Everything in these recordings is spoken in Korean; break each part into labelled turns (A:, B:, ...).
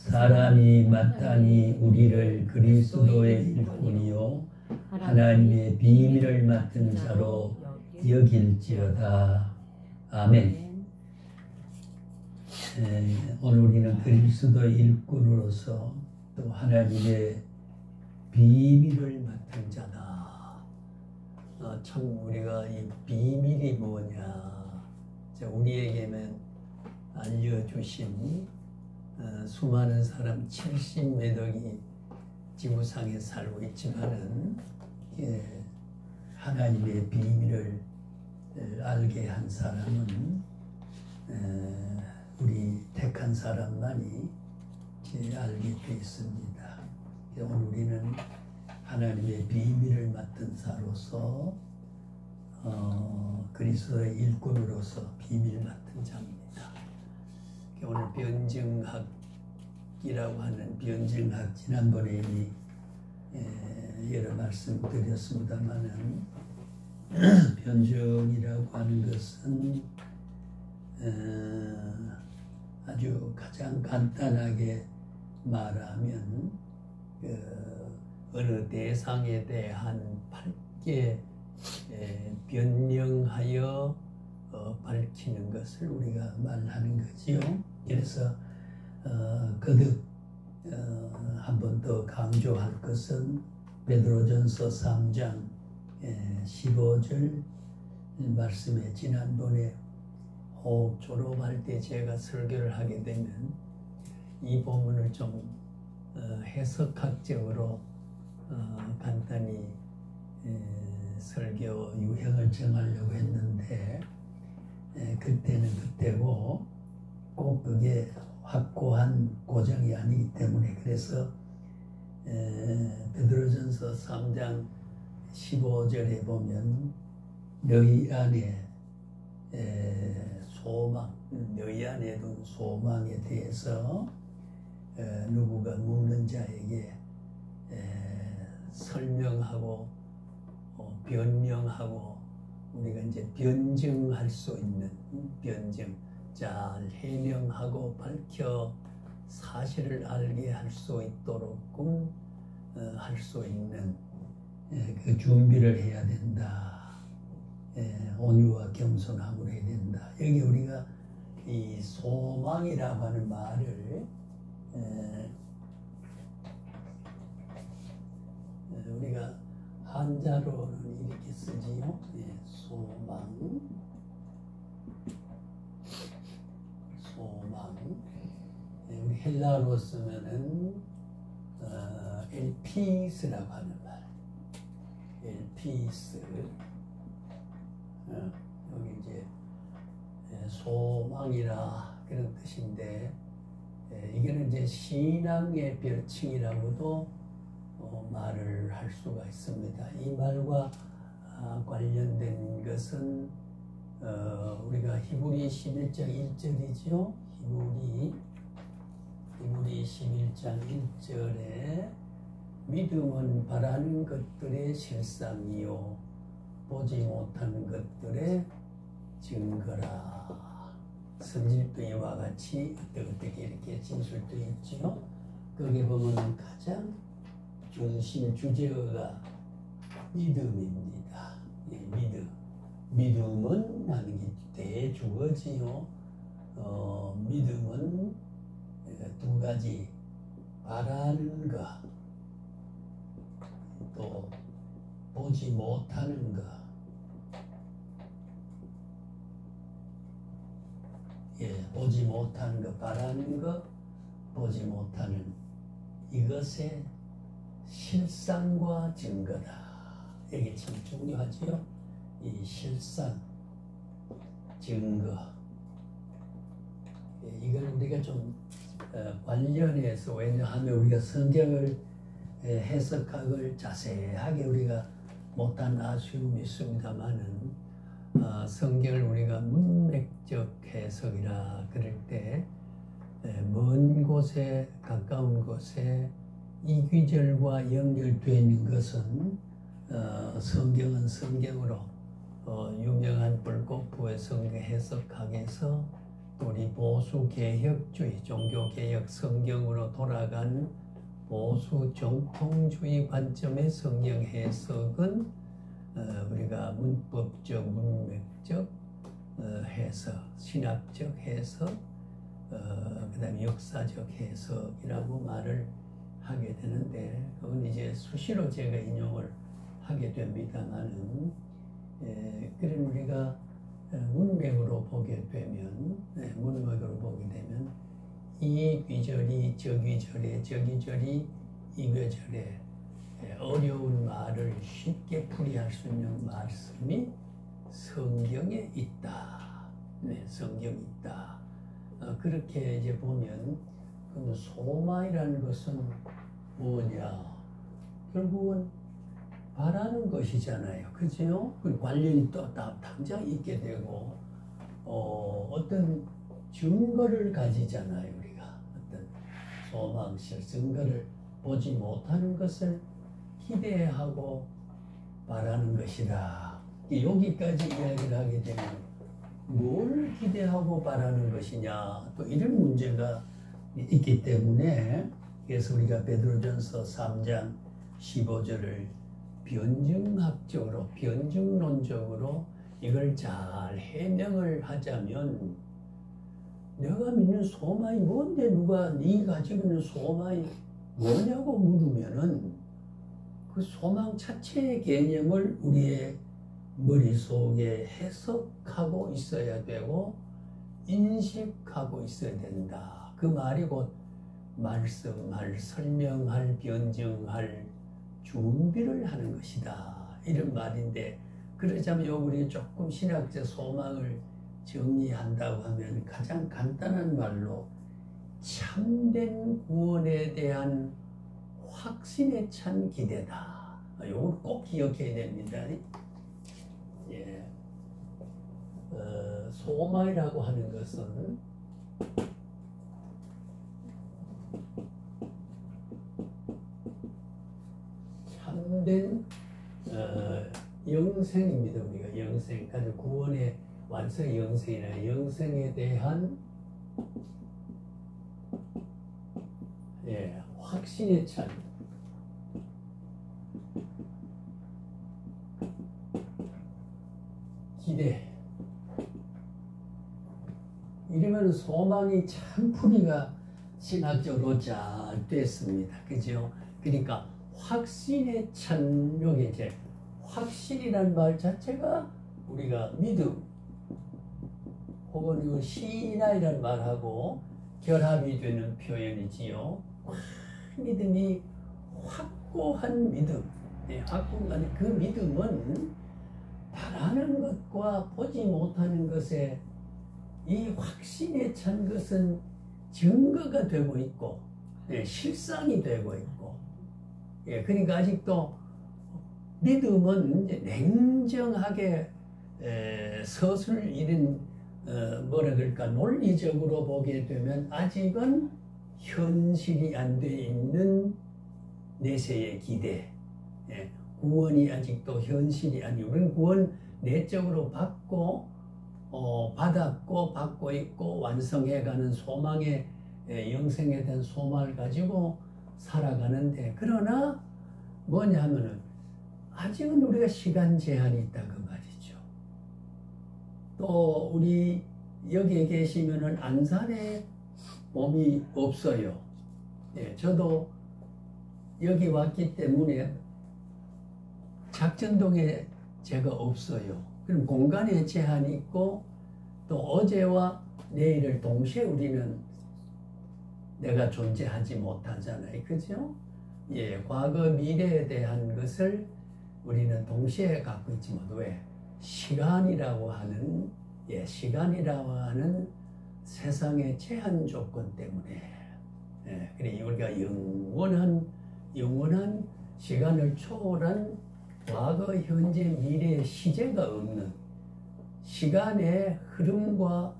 A: 사람이 마땅히 우리를 그리스도의 일꾼이요 하나님의 비밀을 맡은 자로 여길지어다. 아멘. 오늘 우리는 그리스도의 일꾼으로서 또 하나님의 비밀을 맡은 자다. 참 우리가 이 비밀이 뭐냐, 우리에게는 알려주신 수많은 사람 70몇 억이 지구상에 살고 있지만은 하나님의 비밀을 알게 한 사람은 우리 택한 사람만이 알게 되어 있습니다. 오늘 우리는 하나님의 비밀을 맡은 자로서 그리스도의 일꾼으로서 비밀 맡은 자입니다. 오늘 변증학이라고 하는 변증학, 지난번에 이미 여러 말씀 드렸습니다만은 변증이라고 하는 것은 아주 가장 간단하게 말하면 어느 대상에 대한 밝게 변명하여 밝히는 것을 우리가 말하는 거지요. 그래서 거듭 한 번 더 강조할 것은 베드로전서 3장 15절 말씀에 지난번에 졸업할 때 제가 설교를 하게 되면 이 본문을 좀 해석학적으로 간단히 설교 유형을 정하려고 했는데 그때는 그때고 꼭 그게 확고한 고정이 아니기 때문에, 그래서 베드로전서 3장 15절에 보면 너희 안에 소망, 너희 안에 둔 소망에 대해서 누구가 묻는 자에게 설명하고 변명하고 우리가 이제 변증할 수 있는 변증, 잘 해명하고 밝혀 사실을 알게 할 수 있도록 할 수 있는 그 준비를 해야 된다. 온유와 겸손함으로 해야 된다. 여기 우리가 이 소망이라고 하는 말을 우리가 한자로는 이렇게 쓰지요. 소망. 우리 헬라어로 쓰면은 엘피스라고 하는 말. 엘피스. 여기 이제 소망이라 그런 뜻인데, 이거는 이제 신앙의 별칭이라고도 말을 할 수가 있습니다. 이 말과 관련된 것은 우리가 히브리 11장 1절이죠. 히브리 11장 1절에 믿음은 바라는 것들의 실상이요 보지 못하는 것들의 증거라. 선질도 이와 같이 어떻게 이렇게 진술되어 있죠. 거기에 보면 가장 중심 주제어가 믿음입니다. 믿음. 믿음은 하는 게 대주어지요. 믿음은 두 가지, 바라는 것, 또 보지 못하는 것. 보지 못하는 것, 바라는 것, 보지 못하는 이것의 실상과 증거다. 이게 참 중요하지요. 이 실상, 증거. 이걸 우리가 좀 관련해서, 왜냐하면 우리가 성경을 해석학을 자세하게 우리가 못한 아쉬움이 있습니다만은 성경을 우리가 문맥적 해석이라 그럴 때 먼 곳에 가까운 곳에 이귀절과 연결되어 있는 것은 성경은 성경으로 유명한 불꽃부의 성경 해석학에서 또 우리 보수 개혁주의, 종교 개혁 성경으로 돌아가는 보수 정통주의 관점의 성경 해석은 우리가 문법적, 문맥적 해석, 신학적 해석, 그다음에 역사적 해석이라고 말을 하게 되는데, 그건 이제 수시로 제가 인용을 하게 됩니다만은, 그런 우리가 문맥으로 보게 되면, 이 귀절이 저 귀절에, 저 귀절이 이 귀절에, 어려운 말을 쉽게 풀이할 수 있는 말씀이 성경에 있다. 네, 성경에 있다. 그렇게 이제 보면, 그럼 소망이라는 것은 뭐냐? 결국은 바라는 것이잖아요. 그죠? 그 관련이 또 당장 있게 되고, 어떤 증거를 가지잖아요. 우리가 어떤 소망실 증거를 보지 못하는 것을 기대하고 바라는 것이다. 여기까지 이야기를 하게 되면 뭘 기대하고 바라는 것이냐, 또 이런 문제가 있기 때문에, 그래서 우리가 베드로전서 3장 15절을 변증학적으로, 변증론적으로 이걸 잘 해명을 하자면, 내가 믿는 소망이 뭔데 누가 네 가지고 있는 소망이 뭐냐고 물으면은 그 소망 자체의 개념을 우리의 머릿속에 해석하고 있어야 되고 인식하고 있어야 된다. 그 말이 곧 말씀할, 설명할, 변증할 준비를 하는 것이다. 이런 말인데, 그러자면 우리 조금 신학적 소망을 정리한다고 하면 가장 간단한 말로 참된 구원에 대한 확신에 찬 기대다. 이걸 꼭 기억해야 됩니다. 예. 소망이라고 하는 것은 참된 영생입니다. 우리가 영생, 가지고 구원의 완성 영생이나 영생에 대한 확신에 찬 기대. 이러면 소망이 참 풀이가 신학적으로 잘 됐습니다. 그죠? 그러니까 확신에 찬, 여기 이제 확신이란 말 자체가 우리가 믿음 혹은 신이라는 말하고 결합이 되는 표현이지요. 믿음이 확고한 믿음, 확고한 그 믿음은 바라는 것과 보지 못하는 것에 이 확신에 찬 것은 증거가 되고 있고, 실상이 되고 있고, 그러니까 아직도 믿음은 이제 냉정하게 서술 이런 뭐라 그럴까 논리적으로 보게 되면 아직은 현실이 안 돼 있는 내세의 기대, 구원이 아직도 현실이 아니고, 우리는 구원 내적으로 받고 받았고 받고 있고 완성해가는 소망의 영생에 대한 소망을 가지고 살아가는데, 그러나 뭐냐 하면은 아직은 우리가 시간 제한이 있다 그 말이죠. 또 우리 여기에 계시면은 안산에 몸이 없어요. 저도 여기 왔기 때문에 작전동에 제가 없어요. 그럼 공간에 제한이 있고, 또 어제와 내일을 동시에 우리는 내가 존재하지 못하잖아요. 그죠? 과거 미래에 대한 것을 우리는 동시에 갖고 있지 못. 왜? 시간이라고 하는 세상의 제한 조건 때문에. 그래 우리가 영원한 시간을 초월한 과거, 현재, 미래의 시제가 없는, 시간의 흐름과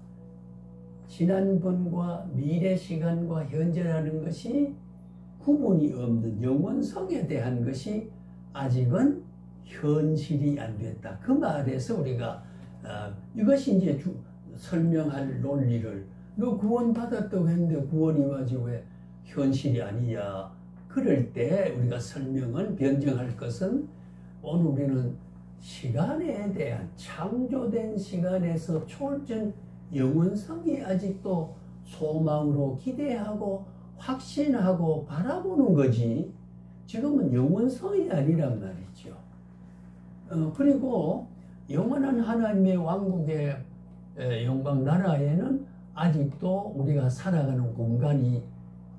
A: 지난번과 미래 시간과 현재라는 것이 구분이 없는 영원성에 대한 것이 아직은 현실이 안 됐다. 그 말에서 우리가 이것이 이제 설명할 논리를 너 구원받았다고 했는데 구원이 와지 왜 현실이 아니냐. 그럴 때 우리가 설명은 변증할 것은 오늘 우리는 시간에 대한 창조된 시간에서 초월적 영원성이 아직도 소망으로 기대하고 확신하고 바라보는 거지 지금은 영원성이 아니란 말이죠. 그리고 영원한 하나님의 왕국의 영광 나라에는 아직도 우리가 살아가는 공간이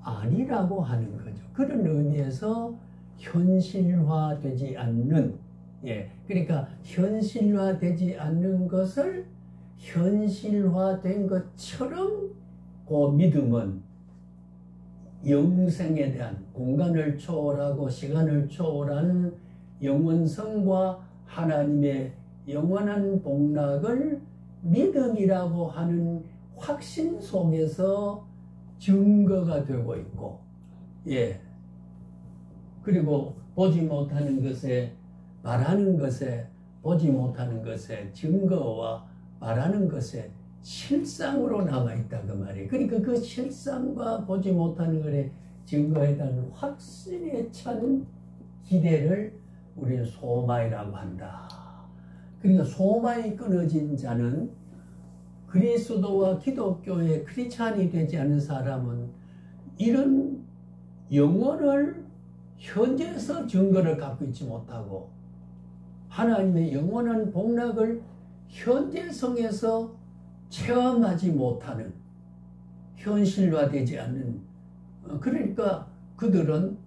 A: 아니라고 하는 거죠. 그런 의미에서 현실화되지 않는, 그러니까 현실화되지 않는 것을 현실화된 것처럼 그 믿음은 영생에 대한 공간을 초월하고 시간을 초월한 영원성과 하나님의 영원한 복락을 믿음이라고 하는 확신 속에서 증거가 되고 있고, 그리고 보지 못하는 것에 말하는 것에 보지 못하는 것에 증거와 말하는 것에 실상으로 남아있다 그 말이에요. 그러니까 그 실상과 보지 못하는 것의 증거에 대한 확신에 찬 기대를 우리는 소망이라고 한다. 그러니까 소망이 끊어진 자는 그리스도와 기독교의 크리스찬이 되지 않은 사람은 이런 영혼을 현재에서 증거를 갖고 있지 못하고 하나님의 영원한 복락을 현재성에서 체험하지 못하는 현실화되지 않는 그러니까 그들은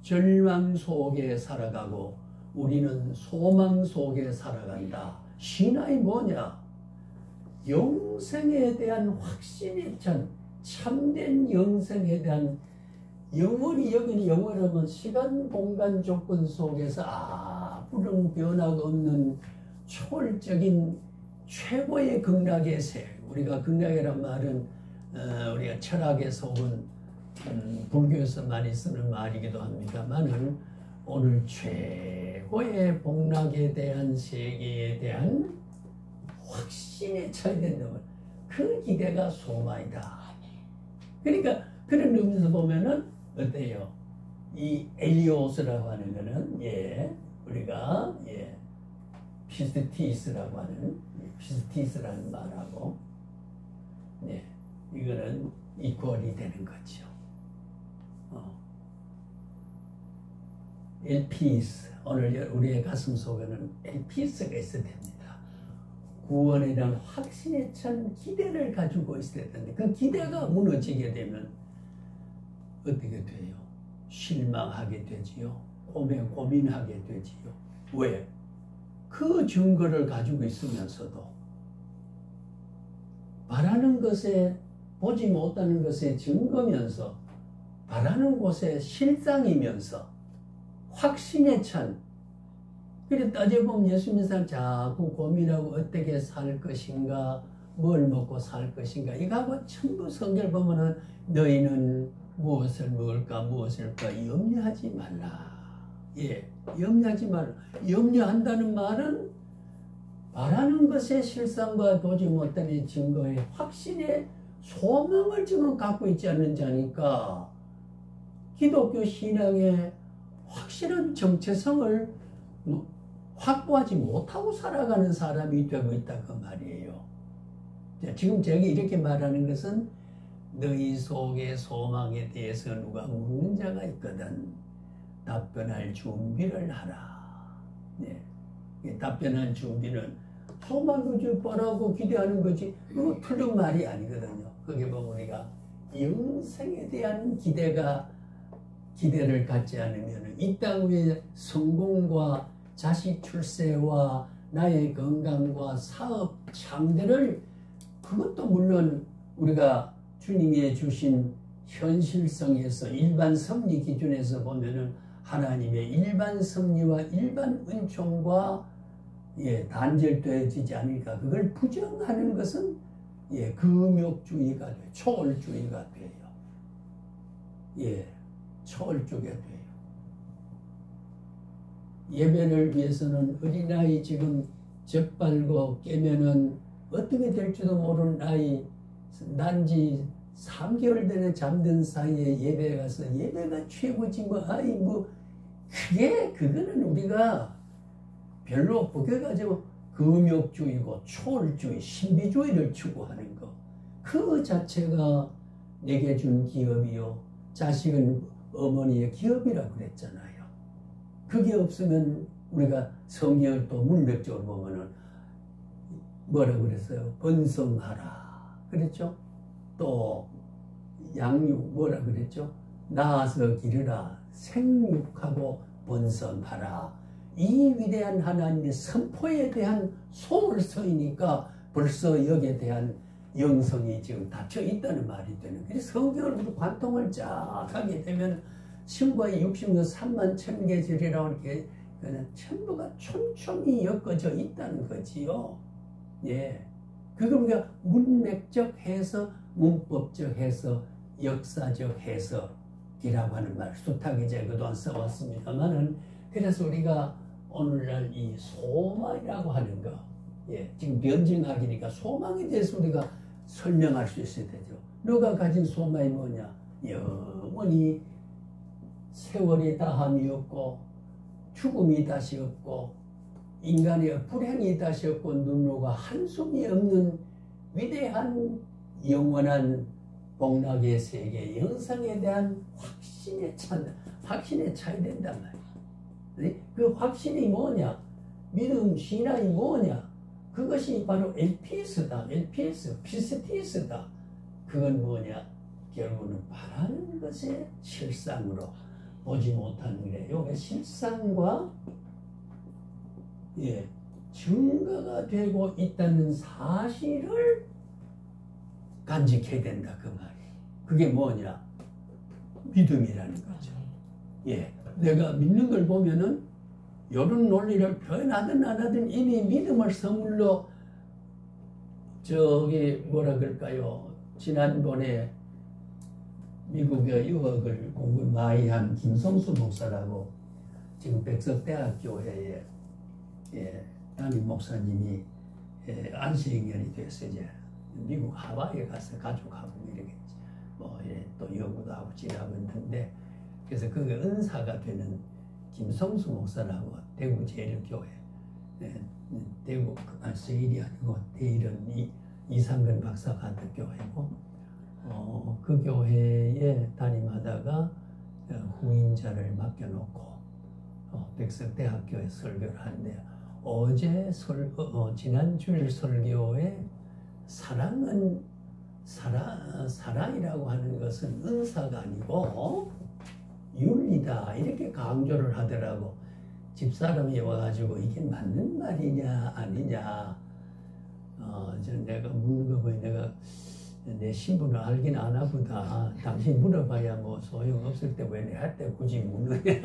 A: 절망 속에 살아가고 우리는 소망 속에 살아간다. 신앙이 뭐냐? 영생에 대한 확신에 찬 참된 영생에 대한 영원히 여기는 영원하면 시간 공간 조건 속에서 아무런 변화가 없는 초월적인 최고의 극락의 세. 우리가 극락이란 말은 우리가 철학에서 온 불교에서 많이 쓰는 말이기도 합니다만은 오늘 최고의 복락에 대한 세계에 대한 확신에 차야 된다면 그 기대가 소망이다. 그러니까 그런 의미에서 보면은 어때요? 이 엘리오스라고 하는 거는 우리가 피스티스라고 하는 피스티스라는 말하고 이거는 이퀄이 되는 거죠. 엘피스 오늘 우리의 가슴 속에는 엘피스가 있어야 됩니다. 구원에 대한 확신에 찬 기대를 가지고 있어야 되는데 그 기대가 무너지게 되면 어떻게 돼요? 실망하게 되지요. 고민하게 되지요. 왜? 그 증거를 가지고 있으면서도 바라는 것에 보지 못하는 것에 증거면서 바라는 곳에 실상이면서 확신에 찬 그래 따져보면 예수 믿는 사람 자꾸 고민하고 어떻게 살 것인가 뭘 먹고 살 것인가 이거하고 전부 성경을 보면은 너희는 무엇을 먹을까 무엇을까 염려하지 말라. 염려하지 말라. 염려한다는 말은 바라는 것의 실상과 보지 못하는 증거의 확신의 소망을 지금 갖고 있지 않는 자니까 기독교 신앙의 확실한 정체성을 확보하지 못하고 살아가는 사람이 되고 있다 그 말이에요. 지금 제가 이렇게 말하는 것은 너희 속의 소망에 대해서 누가 묻는 자가 있거든 답변할 준비를 하라. 답변할 준비는 소망을 좀 바라고 기대하는 거지 그거 틀린 말이 아니거든요. 거기 보면 우리가 영생에 대한 기대를 갖지 않으면 이 땅 위에 성공과 자식 출세와 나의 건강과 사업 창대를 그것도 물론 우리가 주님이 주신 현실성에서 일반 섭리 기준에서 보면은 하나님의 일반 섭리와 일반 은총과 단절되어지지 않으니까 그걸 부정하는 것은 금욕주의가 돼요. 초월주의가 돼요. 초월주의가 돼요. 예배를 위해서는 어린아이 지금 젖 빨고 깨면은 어떻게 될지도 모르는 아이, 난지 3개월 전에 잠든 사이에 예배 가서 예배가 최고지 뭐, 아이 뭐, 그거는 우리가 별로 그게 가지고 금욕주의고 초월주의, 신비주의를 추구하는 거. 그 자체가 내게 준 기업이요. 자식은 어머니의 기업이라고 그랬잖아요. 그게 없으면 우리가 성경을 또 문맥적으로 보면은 뭐라고 그랬어요? 번성하라. 그랬죠? 또 양육 뭐라 그랬죠? 낳아서 기르라. 생육하고 번성하라. 이 위대한 하나님의 선포에 대한 소홀서이니까 벌써 여기에 대한 영성이 지금 닫혀 있다는 말이 되는. 그래서 성경을 관통을 쫙 하게 되면 신과의 60년 3만 천계절이라고 이렇게 전부가 촘촘히 엮어져 있다는 거지요. 예. 그걸 우리가 문맥적 해석, 문법적 해석, 역사적 해석이라고 하는 말, 수탁이 제가 그동안 써왔습니다만은, 그래서 우리가 오늘날 이 소망이라고 하는 거, 예, 지금 변증학이니까 소망에 대해서 우리가 설명할 수 있어야 되죠. 너가 가진 소망이 뭐냐? 영원히 세월이 다함이 없고, 죽음이 다시 없고, 인간의 불행이 다시 없고, 눈물과 한숨이 없는 위대한 영원한 복락의 세계, 영생에 대한 확신에 차야 된단 말이야. 그 확신이 뭐냐? 믿음, 신앙이 뭐냐? 그것이 바로 LPS다. LPS, 피스티스다. 그건 뭐냐? 결국은 바라는 것의 실상으로 보지 못하는 거예요. 요게 실상과 예, 증거가 되고 있다는 사실을 간직해야 된다. 그 말이. 그게 뭐냐? 믿음이라는 거죠. 예, 내가 믿는 걸 보면은 이런 논리를 표현하든 안 하든 이미 믿음을 선물로 저기 뭐라 그럴까요? 지난번에 미국의 유학을 공부 많이 한 김성수 목사라고 지금 백석대학교에 예, 담임 목사님이 안식년이 돼서 이제 미국 하와이에 가서 가족하고 이렇게 뭐 또 연구도 하고 지내고 있는데, 그래서 그게 은사가 되는 김성수 목사라고 대구 제일교회, 대구 세일이 아니고 대일은 이상근 박사가 하던 교회고, 그 교회에 담임하다가 후임자를 맡겨놓고 백석대학교에 설교를 하는데, 어제 지난주일 설교에 사랑이라고 하는 것은 은사가 아니고 윤리다 이렇게 강조를 하더라고. 집사람이 와가지고 이게 맞는 말이냐 아니냐, 내가 묻는 거 보니 내가 내 신분을 알긴 아나 보다. 당신 물어봐야 뭐 소용없을 때 왜 내한테 굳이 묻느냐.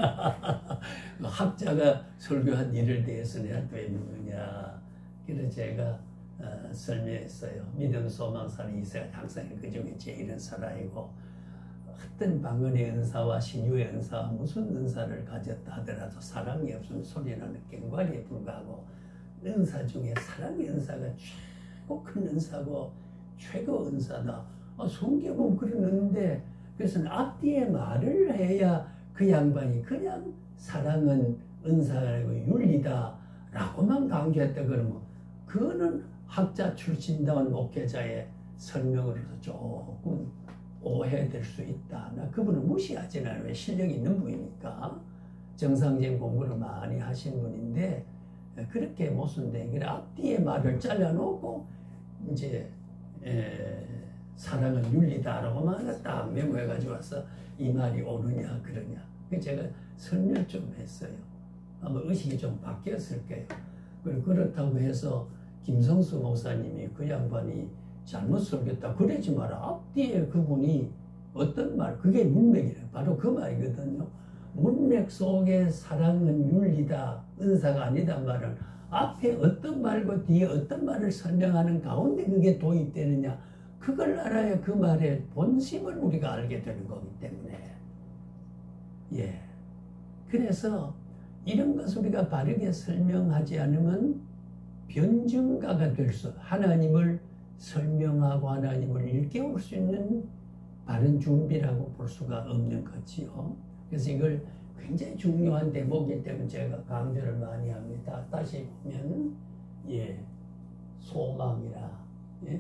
A: 학자가 설교한 일을 대해서 내한테 왜 묻느냐. 그래서 제가 설명했어요. 믿음, 소망, 사랑, 이세가 항상 그 중에 제일은 사랑이고, 어떤 방언의 은사와 신유의 은사와 무슨 은사를 가졌다 하더라도 사랑이 없으면 소리나는 꽹과리에 불과하고, 은사 중에 사랑의 은사가 최고 큰 은사고 최고 은사다. 성경은 그러는데, 그래서 앞뒤에 말을 해야 그 양반이 그냥 사랑은 은사라고 윤리다 라고만 강조했다 그러면 그거는 학자 출신다운 목회자의 설명으로서 조금 오해될 수 있다. 나 그분은 무시하지는 않아요. 왜 실력이 있는 분이니까. 정상적인 공부를 많이 하신 분인데 그렇게 모순된 게 앞뒤에 말을 잘라놓고 이제 사랑은 윤리다라고만 딱 메모해가지고 와서 이 말이 옳으냐 그러냐. 제가 설명 좀 했어요. 아마 의식이 좀 바뀌었을 거예요. 그리고 그렇다고 해서 김성수 목사님이 그 양반이 잘못 설교했다 그러지 마라. 앞뒤에 그분이 어떤 말, 그게 문맥이래요. 바로 그 말이거든요. 문맥 속에 사랑은 윤리다, 은사가 아니다 말은 앞에 어떤 말과 뒤에 어떤 말을 설명하는 가운데 그게 도입되느냐, 그걸 알아야 그 말의 본심을 우리가 알게 되는 거기 때문에. 예. 그래서 이런 것을 우리가 바르게 설명하지 않으면 변증가가 될 수, 하나님을 설명하고 하나님을 일깨울 수 있는 바른 준비라고 볼 수가 없는 거지요. 그래서 이걸 굉장히 중요한 대목이기 때문에 제가 강조를 많이 합니다. 다시 보면 소망이라,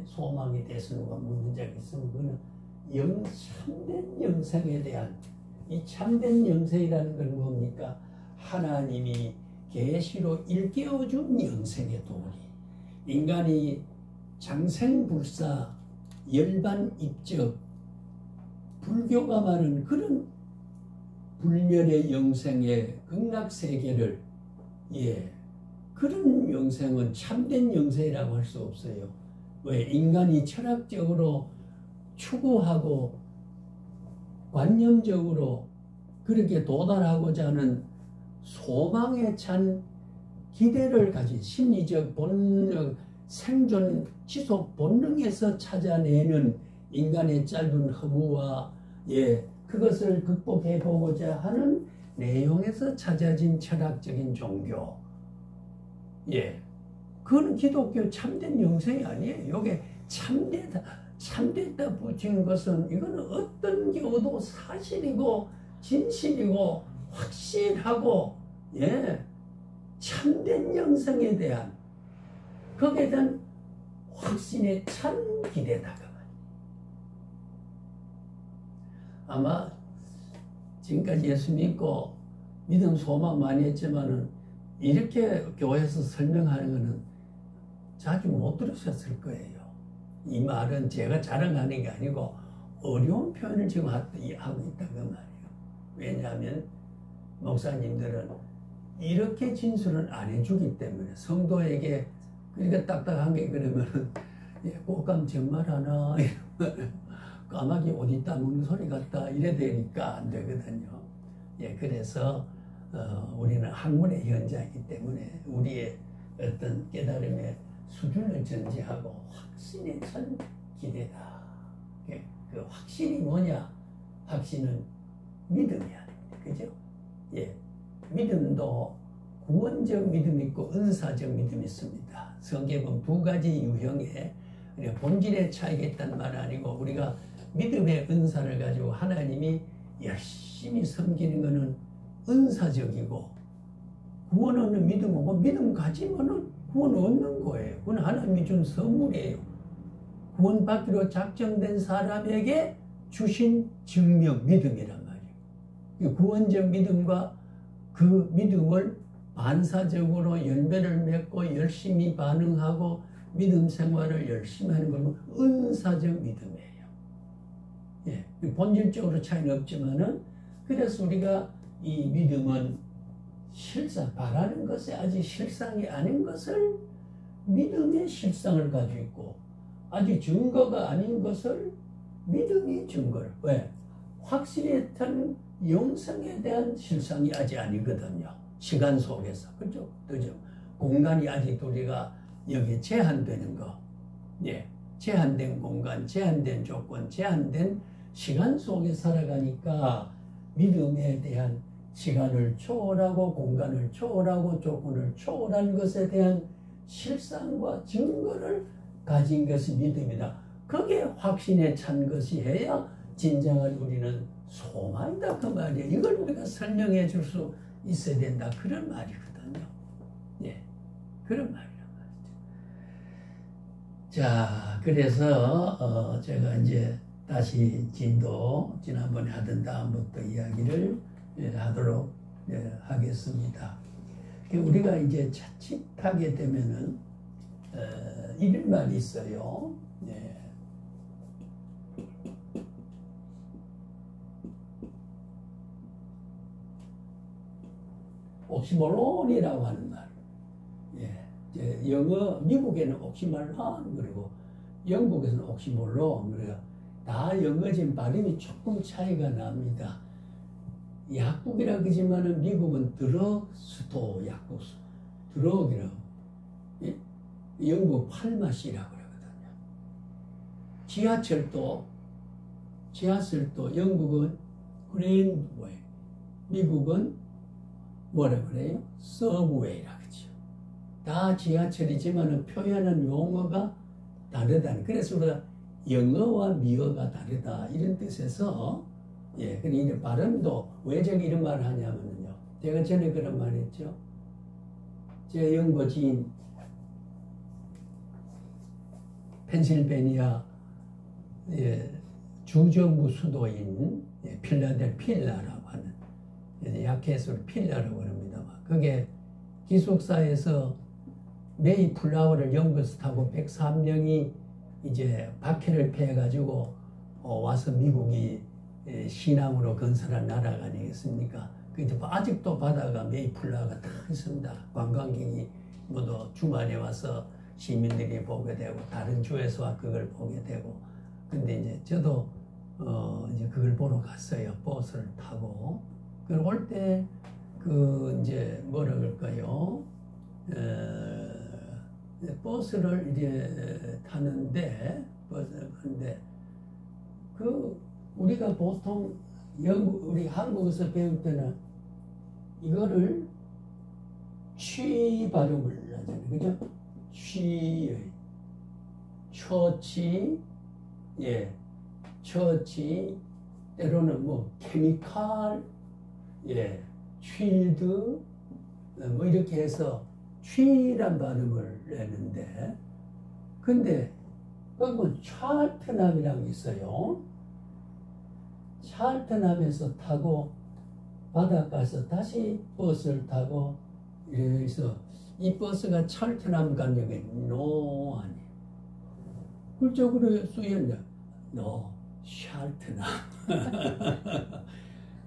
A: 소망에 대해서 누가 묻는 적이 있으면 그거는 참된 영생에 대한, 이 참된 영생이라는 건 뭡니까? 하나님이 계시로 일깨워준 영생의 도리. 인간이 장생불사, 열반입적, 불교가 말하는 그런 불멸의 영생의 극락세계를, 그런 영생은 참된 영생이라고 할 수 없어요. 왜? 인간이 철학적으로 추구하고 관념적으로 그렇게 도달하고자 하는 소망에 찬 기대를 가진 심리적 본능, 생존 지속 본능에서 찾아내는 인간의 짧은 허무와 그것을 극복해 보고자 하는 내용에서 찾아진 철학적인 종교. 그건 기독교 참된 영생이 아니에요. 이게 참됐다 붙인 것은 이거는 어떤 경우도 사실이고 진실이고 확실하고 참된 영생에 대한 거기에 대한 확신에 찬 기대다. 아마 지금까지 예수 믿고 믿음 소망 많이 했지만은 이렇게 교회에서 설명하는 것은 자주 못 들으셨을 거예요. 이 말은 제가 자랑하는 게 아니고 어려운 표현을 지금 하고 있다고 말이에요. 왜냐하면 목사님들은 이렇게 진술을 안 해주기 때문에 성도에게 그러니까 딱딱한 게 그러면은 꽃감 정말 하나 까마귀 옷 있다 먹는 소리 같다 이래 되니까 안 되거든요. 그래서 우리는 학문의 현자이기 때문에 우리의 어떤 깨달음의 수준을 전제하고 확신에 찬 기대다. 그 확신이 뭐냐? 확신은 믿음이 아닙니다. 그죠? 믿음도 구원적 믿음이 있고 은사적 믿음이 있습니다. 성경은 두 가지 유형의 본질의 차이가 있다는 말은 아니고 우리가 믿음의 은사를 가지고 하나님이 열심히 섬기는 것은 은사적이고 구원 얻는 믿음이고 믿음 가지면은 구원 얻는 거예요. 그건 하나님이 준 선물이에요. 구원 받기로 작정된 사람에게 주신 증명, 믿음이란 말이에요. 구원적 믿음과 그 믿음을 반사적으로 연배를 맺고 열심히 반응하고 믿음 생활을 열심히 하는 건 은사적 믿음이에요. 본질적으로 차이는 없지만은 그래서 우리가 이 믿음은 바라는 것에 아직 실상이 아닌 것을 믿음의 실상을 가지고 있고 아직 증거가 아닌 것을 믿음이 증거를. 왜? 확실히 탄 영성에 대한 실상이 아직 아니거든요. 시간 속에서. 그죠? 그죠? 공간이 아직 우리가 여기에 제한되는 거. 제한된 공간, 제한된 조건, 제한된 시간 속에 살아가니까 믿음에 대한 시간을 초월하고 공간을 초월하고 조건을 초월한 것에 대한 실상과 증거를 가진 것이 믿음이다. 그게 확신에 찬 것이 해야 진정한 우리는 소망이다 그 말이에요. 이걸 우리가 설명해 줄 수 있어야 된다 그런 말이거든요. 그런 말이란 말이죠. 자, 그래서 제가 이제 다시 진도 지난번에 하던 다음부터 이야기를 하도록 하겠습니다. 우리가 이제 자칫하게 되면은 이런 말이 있어요. 옥시모론이라고 하는 말. 영어 미국에는 옥시말론 그리고 영국에서는 옥시모론 그래요. 다 영어진 발음이 조금 차이가 납니다. 약국이라 그러지만은 미국은 드럭스토어 약국수 드럭이라고 영국 팔마시라고 그러거든요. 지하철도 영국은 그랜드웨이 미국은 뭐라 그래요? 서브웨이라 그러죠. 다 지하철이지만 표현하는 용어가 다르다는. 그래서 우리가 영어와 미어가 다르다 이런 뜻에서 예, 그러니까 발음도 왜 제가 이런 말을 하냐면요. 제가 전에 그런 말 했죠. 제 연고지인 펜실베니아 예, 주정부 수도인 예, 필라델피아라고 하는 야켓을 필라라고 합니다. 그게 기숙사에서 메이플라워를 연구해서 타고 103명이 이제 박해를 피해가지고 와서 미국이 신앙으로 건설한 나라가 아니겠습니까? 근데 아직도 바다가 메이플라워가 다 있습니다. 관광객이 모두 주말에 와서 시민들이 보게 되고 다른 주에서 그걸 보게 되고. 근데 이제 저도 이제 그걸 보러 갔어요. 버스를 타고. 그걸 올 때 그 이제 뭐라 그럴까요? 버스를 이제 타는데 그 우리가 보통 우리 한국에서 배울 때는 이거를 취 발음을 하잖아요. 그죠? 취의 처치 예 처치 때로는 뭐 케미칼 예 취드 뭐 이렇게 해서 취란 발음을 내는데 근데 그건 찰트남이라고 있어요. 찰트남에서 타고 바닷가에서 다시 버스를 타고 이래서 이 버스가 찰트남 간역에 노 아니에요. 그쪽으로 쓰였냐? 노 찰트남.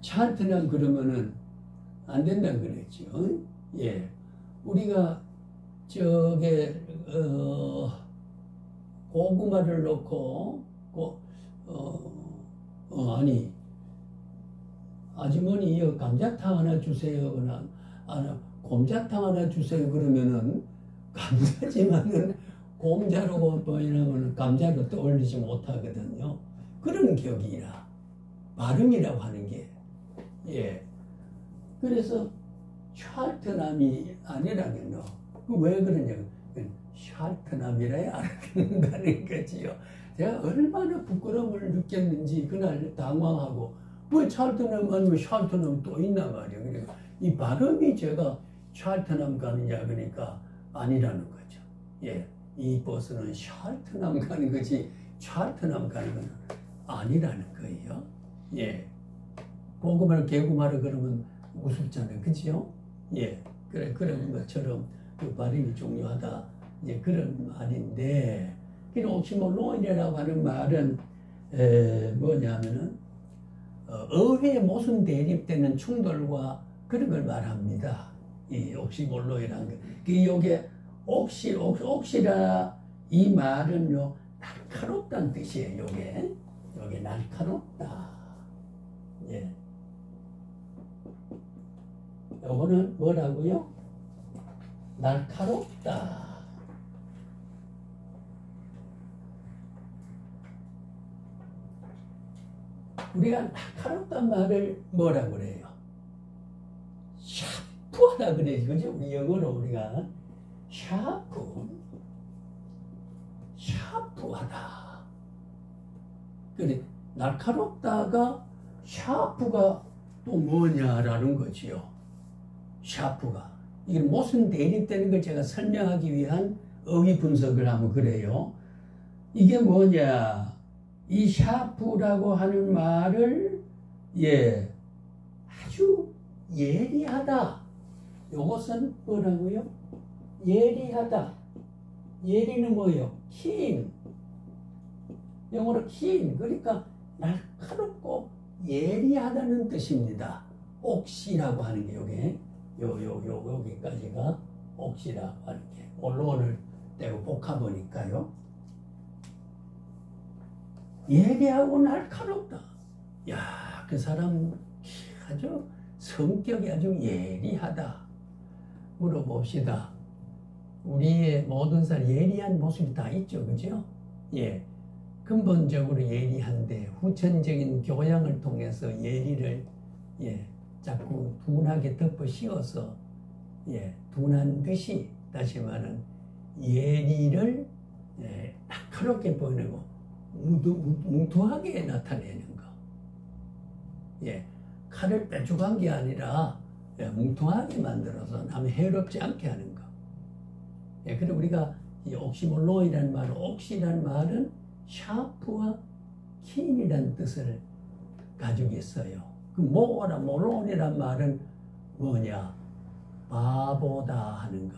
A: 찰트남 그러면은 안 된다고 그랬죠. 예, 우리가 저게 고구마를 넣고 아니 아주머니 이거 감자탕 하나 주세요. 그러나 곰자탕 하나 주세요. 그러면은 감자지만은 곰자로 보이려면 감자로 떠올리지 못하거든요. 그런 격이라 발음이라고 하는 게 예. 그래서 찰트남이 아니라면요. 왜 그러냐면 찰트남이라야 알아듣는다는 거지요. 제가 얼마나 부끄러움을 느꼈는지 그날 당황하고 왜 찰트남 아니면 찰트남 또 있나 말이에요. 그러니까 이 발음이 제가 찰트남 가느냐 그러니까 아니라는 거죠. 예, 이 버스는 찰트남 가는 거지 찰트남 가는 건 아니라는 거예요. 예, 고구마를 개구마를 그러면 우습잖아요. 그죠? 예, 그래, 그런 것처럼 그 발음이 중요하다. 이제 그런 말인데, 그냥 옥시모론이라고 하는 말은, 뭐냐면은, 어휘에 모순 대립되는 충돌과 그런 걸 말합니다. 이 옥시모론이라는 거. 이게 옥시라 이 말은요, 날카롭다는 뜻이에요, 요게 날카롭다. 예. 요거는 뭐라고요? 날카롭다. 우리가 날카롭단 말을 뭐라 그래요? 샤프하다 그래요. 그죠? 우리 영어로 우리가 샤프하다. 그래, 날카롭다가 샤프가 또 뭐냐라는 거지요. 샤프가. 이게 무슨 대립되는 걸 제가 설명하기 위한 어휘 분석을 하면 그래요. 이게 뭐냐. 이 샤프라고 하는 말을 예 아주 예리하다. 이것은 뭐라고요? 예리하다. 예리는 뭐예요? keen. 영어로 keen. 그러니까 날카롭고 예리하다는 뜻입니다. 옥시라고 하는 게 요게 여기까지가 옥시라고 하는 게 언론을 떼고 복합어니까요. 예리하고 날카롭다. 야, 그 사람 아주 성격이 아주 예리하다. 물어봅시다. 우리의 모든 사람 예리한 모습이 다 있죠, 그죠? 예, 근본적으로 예리한데 후천적인 교양을 통해서 예리를 자꾸 둔하게 덮어 씌워서 둔한 듯이 다시 말하면 예리를 날카롭게 보이고 뭉툭하게 나타내는 거. 예, 칼을 빼죽한 게 아니라 뭉툭하게 만들어서 남을 해롭지 않게 하는 거. 예, 그리고 우리가 이 옥시몰론이라는 말은, 옥시라는 말은 샤프와 킨이라는 뜻을 가지고 있어요. 그 모어라 몰론이라는 말은 뭐냐? 바보다 하는 거.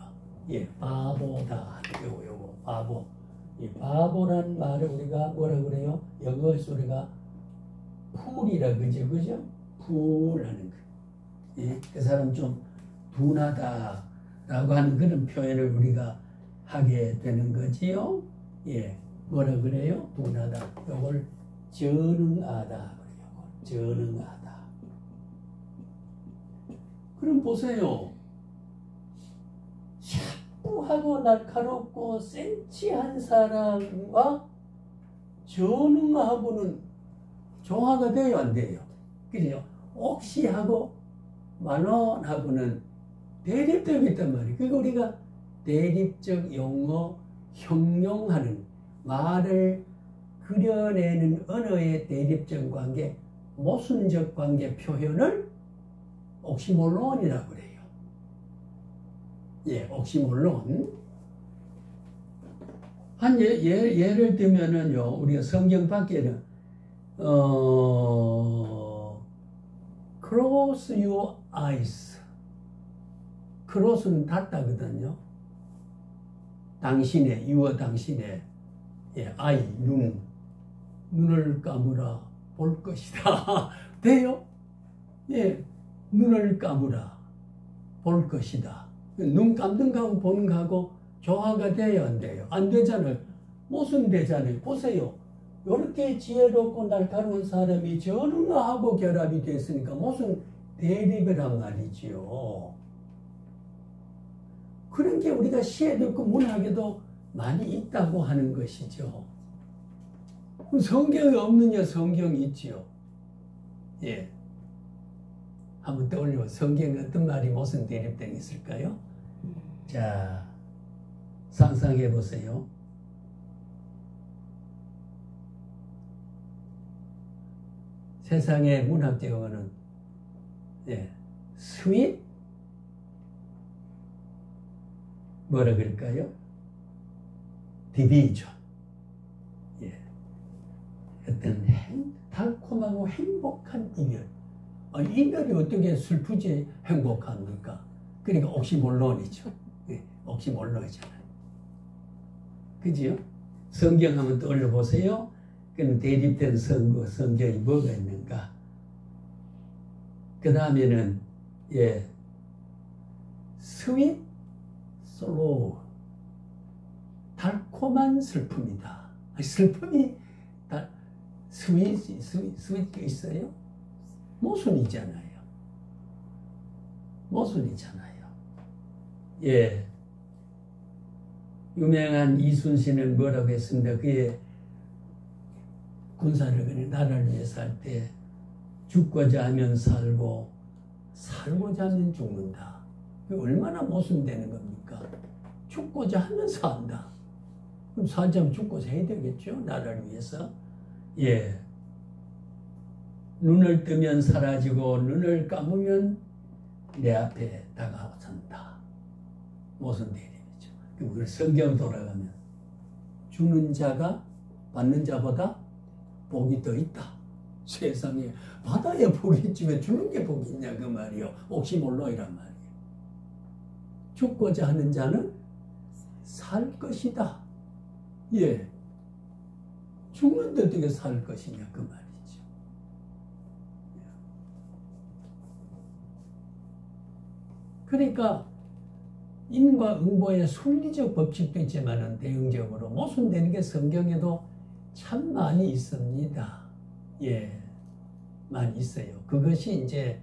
A: 예, 바보다. 요거 바보. 이 바보라는 말을 우리가 뭐라 그래요? 영어에서 우리가 푸울이라 그죠? 그죠? 푸울하는 거. 예, 그 사람 좀 둔하다라고 하는 그런 표현을 우리가 하게 되는 거지요. 예, 뭐라 그래요? 둔하다. 요걸 전능하다. 전능하다. 그럼 보세요. 샤프하고 날카롭고 센치한 사람과 전능하고는 조화가 돼요, 안 돼요? 그죠? 옥시하고 만원하고는 대립되고 있단 말이에요. 그러니까 우리가 대립적 용어, 형용하는 말을 그려내는 언어의 대립적 관계, 모순적 관계 표현을 옥시몰론이라고 그래요. 예, 옥시몰론. 한 예를 들면은요, 우리가 성경 밖에는 close your eyes. close는 닫다거든요. 당신의, 당신의 eye, 눈을 감으라 볼 것이다. 돼요? 예, 눈을 감으라 볼 것이다. 눈 감는 거하고 보는 거하고 조화가 돼요, 안 돼요? 안 되잖아요. 모순되잖아요. 보세요. 이렇게 지혜롭고 날카로운 사람이 전능하고 결합이 됐으니까 모순 대립이란 말이지요. 그런 게 우리가 시에도 있고 문학에도 많이 있다고 하는 것이죠. 성경이 없느냐? 성경이 있지요. 예. 한번 떠올려. 성경에 어떤 말이 무슨 대립된 게 있을까요? 자, 상상해 보세요. 세상의 문학적 용어는 스윗 뭐라 그럴까요? 디비전. 예. 어떤 달콤하고 행복한 이별. 이별이 어떻게 슬프지 행복합니까? 그러니까 옥시몰론이죠. 예, 옥시몰론이잖아요. 그지요? 성경 한번 떠올려 보세요. 그는 대립된 성경이 뭐가 있는가? 그 다음에는 스윗 솔로우, 달콤한 슬픔이다. 슬픔이 스윗이 있어요? 모순이잖아요. 모순이잖아요. 예. 유명한 이순신은 뭐라고 했습니다. 그의 군사를 그냥 나라를 위해서 할 때 죽고자 하면 살고 살고자 하면 죽는다. 얼마나 모순되는 겁니까? 죽고자 하면 산다. 그럼 살자면 죽고자 해야 되겠죠? 나라를 위해서. 예. 눈을 뜨면 사라지고 눈을 감으면 내 앞에 다가선다. 모순대립이죠. 그럼 우리 성경 돌아가면 주는 자가 받는 자보다 복이 더 있다. 세상에 받아야 복이 있지 왜 주는 게 복이 있냐 그 말이요. 옥시몰론이란 말이에요. 죽고자 하는 자는 살 것이다. 예. 죽는데 어떻게 살 것이냐 그 말이죠. 그러니까 인과 응보의 순리적 법칙도 있지만은 대응적으로 모순되는 게 성경에도 참 많이 있습니다. 예, 많이 있어요. 그것이 이제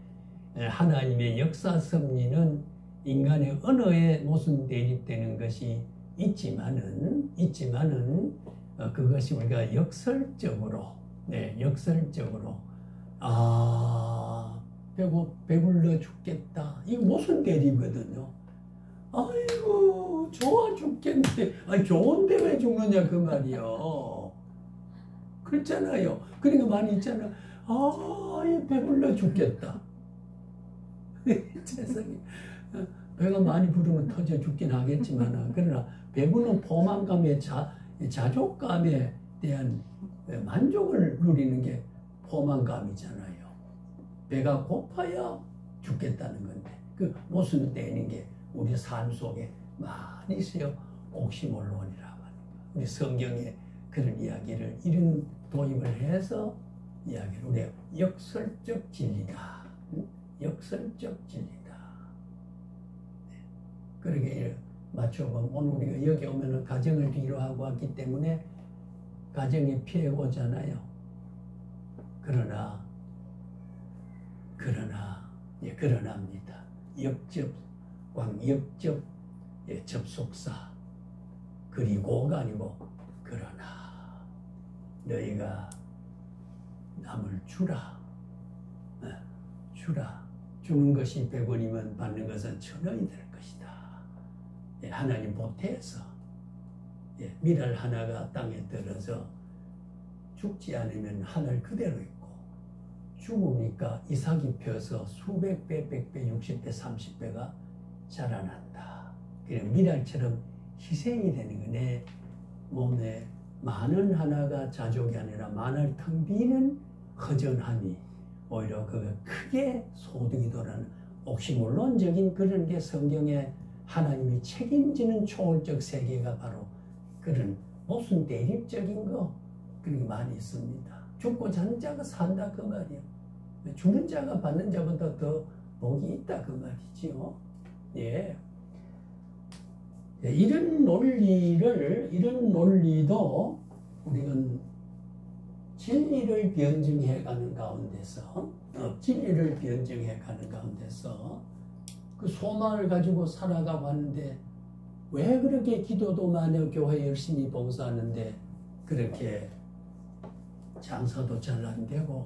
A: 하나님의 역사 섭리는 인간의 언어에 모순 대립되는 것이 있지만은 그것이 우리가 역설적으로 배불러 죽겠다. 이거 모순 대립이거든요. 아이고 좋아 죽겠네. 아니 좋은데 왜 죽느냐 그 말이요. 그렇잖아요. 그러니까 많이 있잖아. 아, 배불러 죽겠다. 세상에. 배가 많이 부르면 터져 죽긴 하겠지만, 그러나 배부른 포만감에 자족감에 대한 만족을 누리는 게 포만감이잖아요. 배가 고파야 죽겠다는 건데, 그 못을 떼는 게 우리 삶 속에 많이 있어요. 옥시몰론이라고 하는 거. 우리 성경에 그런 이야기를 이런 도입을 해서 이야기를 우리가 역설적 진리다. 역설적 진리다. 네. 그렇게 맞춰보면 오늘 우리가 여기 오면은 가정을 뒤로 하고 왔기 때문에 가정에 피해 오잖아요. 그러나입니다. 광역접 접속사 그리고가 아니고 그러나 너희가 남을 주라. 주는 것이 100원이면 받는 것은 1000원이 될 것이다. 하나님 보태서 밀알 하나가 땅에 떨어져 죽지 않으면 하늘 그대로 있고 죽으니까 이삭이 펴서 수백 배, 100배, 60배, 30배가 자라난다. 그냥 밀알처럼 희생이 되는 거네. 몸에 많은 하나가 자족이 아니라 많을 텅 비는 허전함이 오히려 그 크게 소득이 돌아는 옥시몰론적인 그런 게 성경에 하나님이 책임지는 초월적 세계가 바로 그런 무슨 대립적인 거 그런 게 많이 있습니다. 죽고 자는 자가 산다 그 말이야. 주는 자가 받는 자보다 더 복이 있다 그 말이지요. 예. 이런 논리도 우리가 진리를 변증해 가는 가운데서 그 소망을 가지고 살아가 봤는데 왜 그렇게 기도도 많이 하고 교회 열심히 봉사하는데 그렇게 장사도 잘 안 되고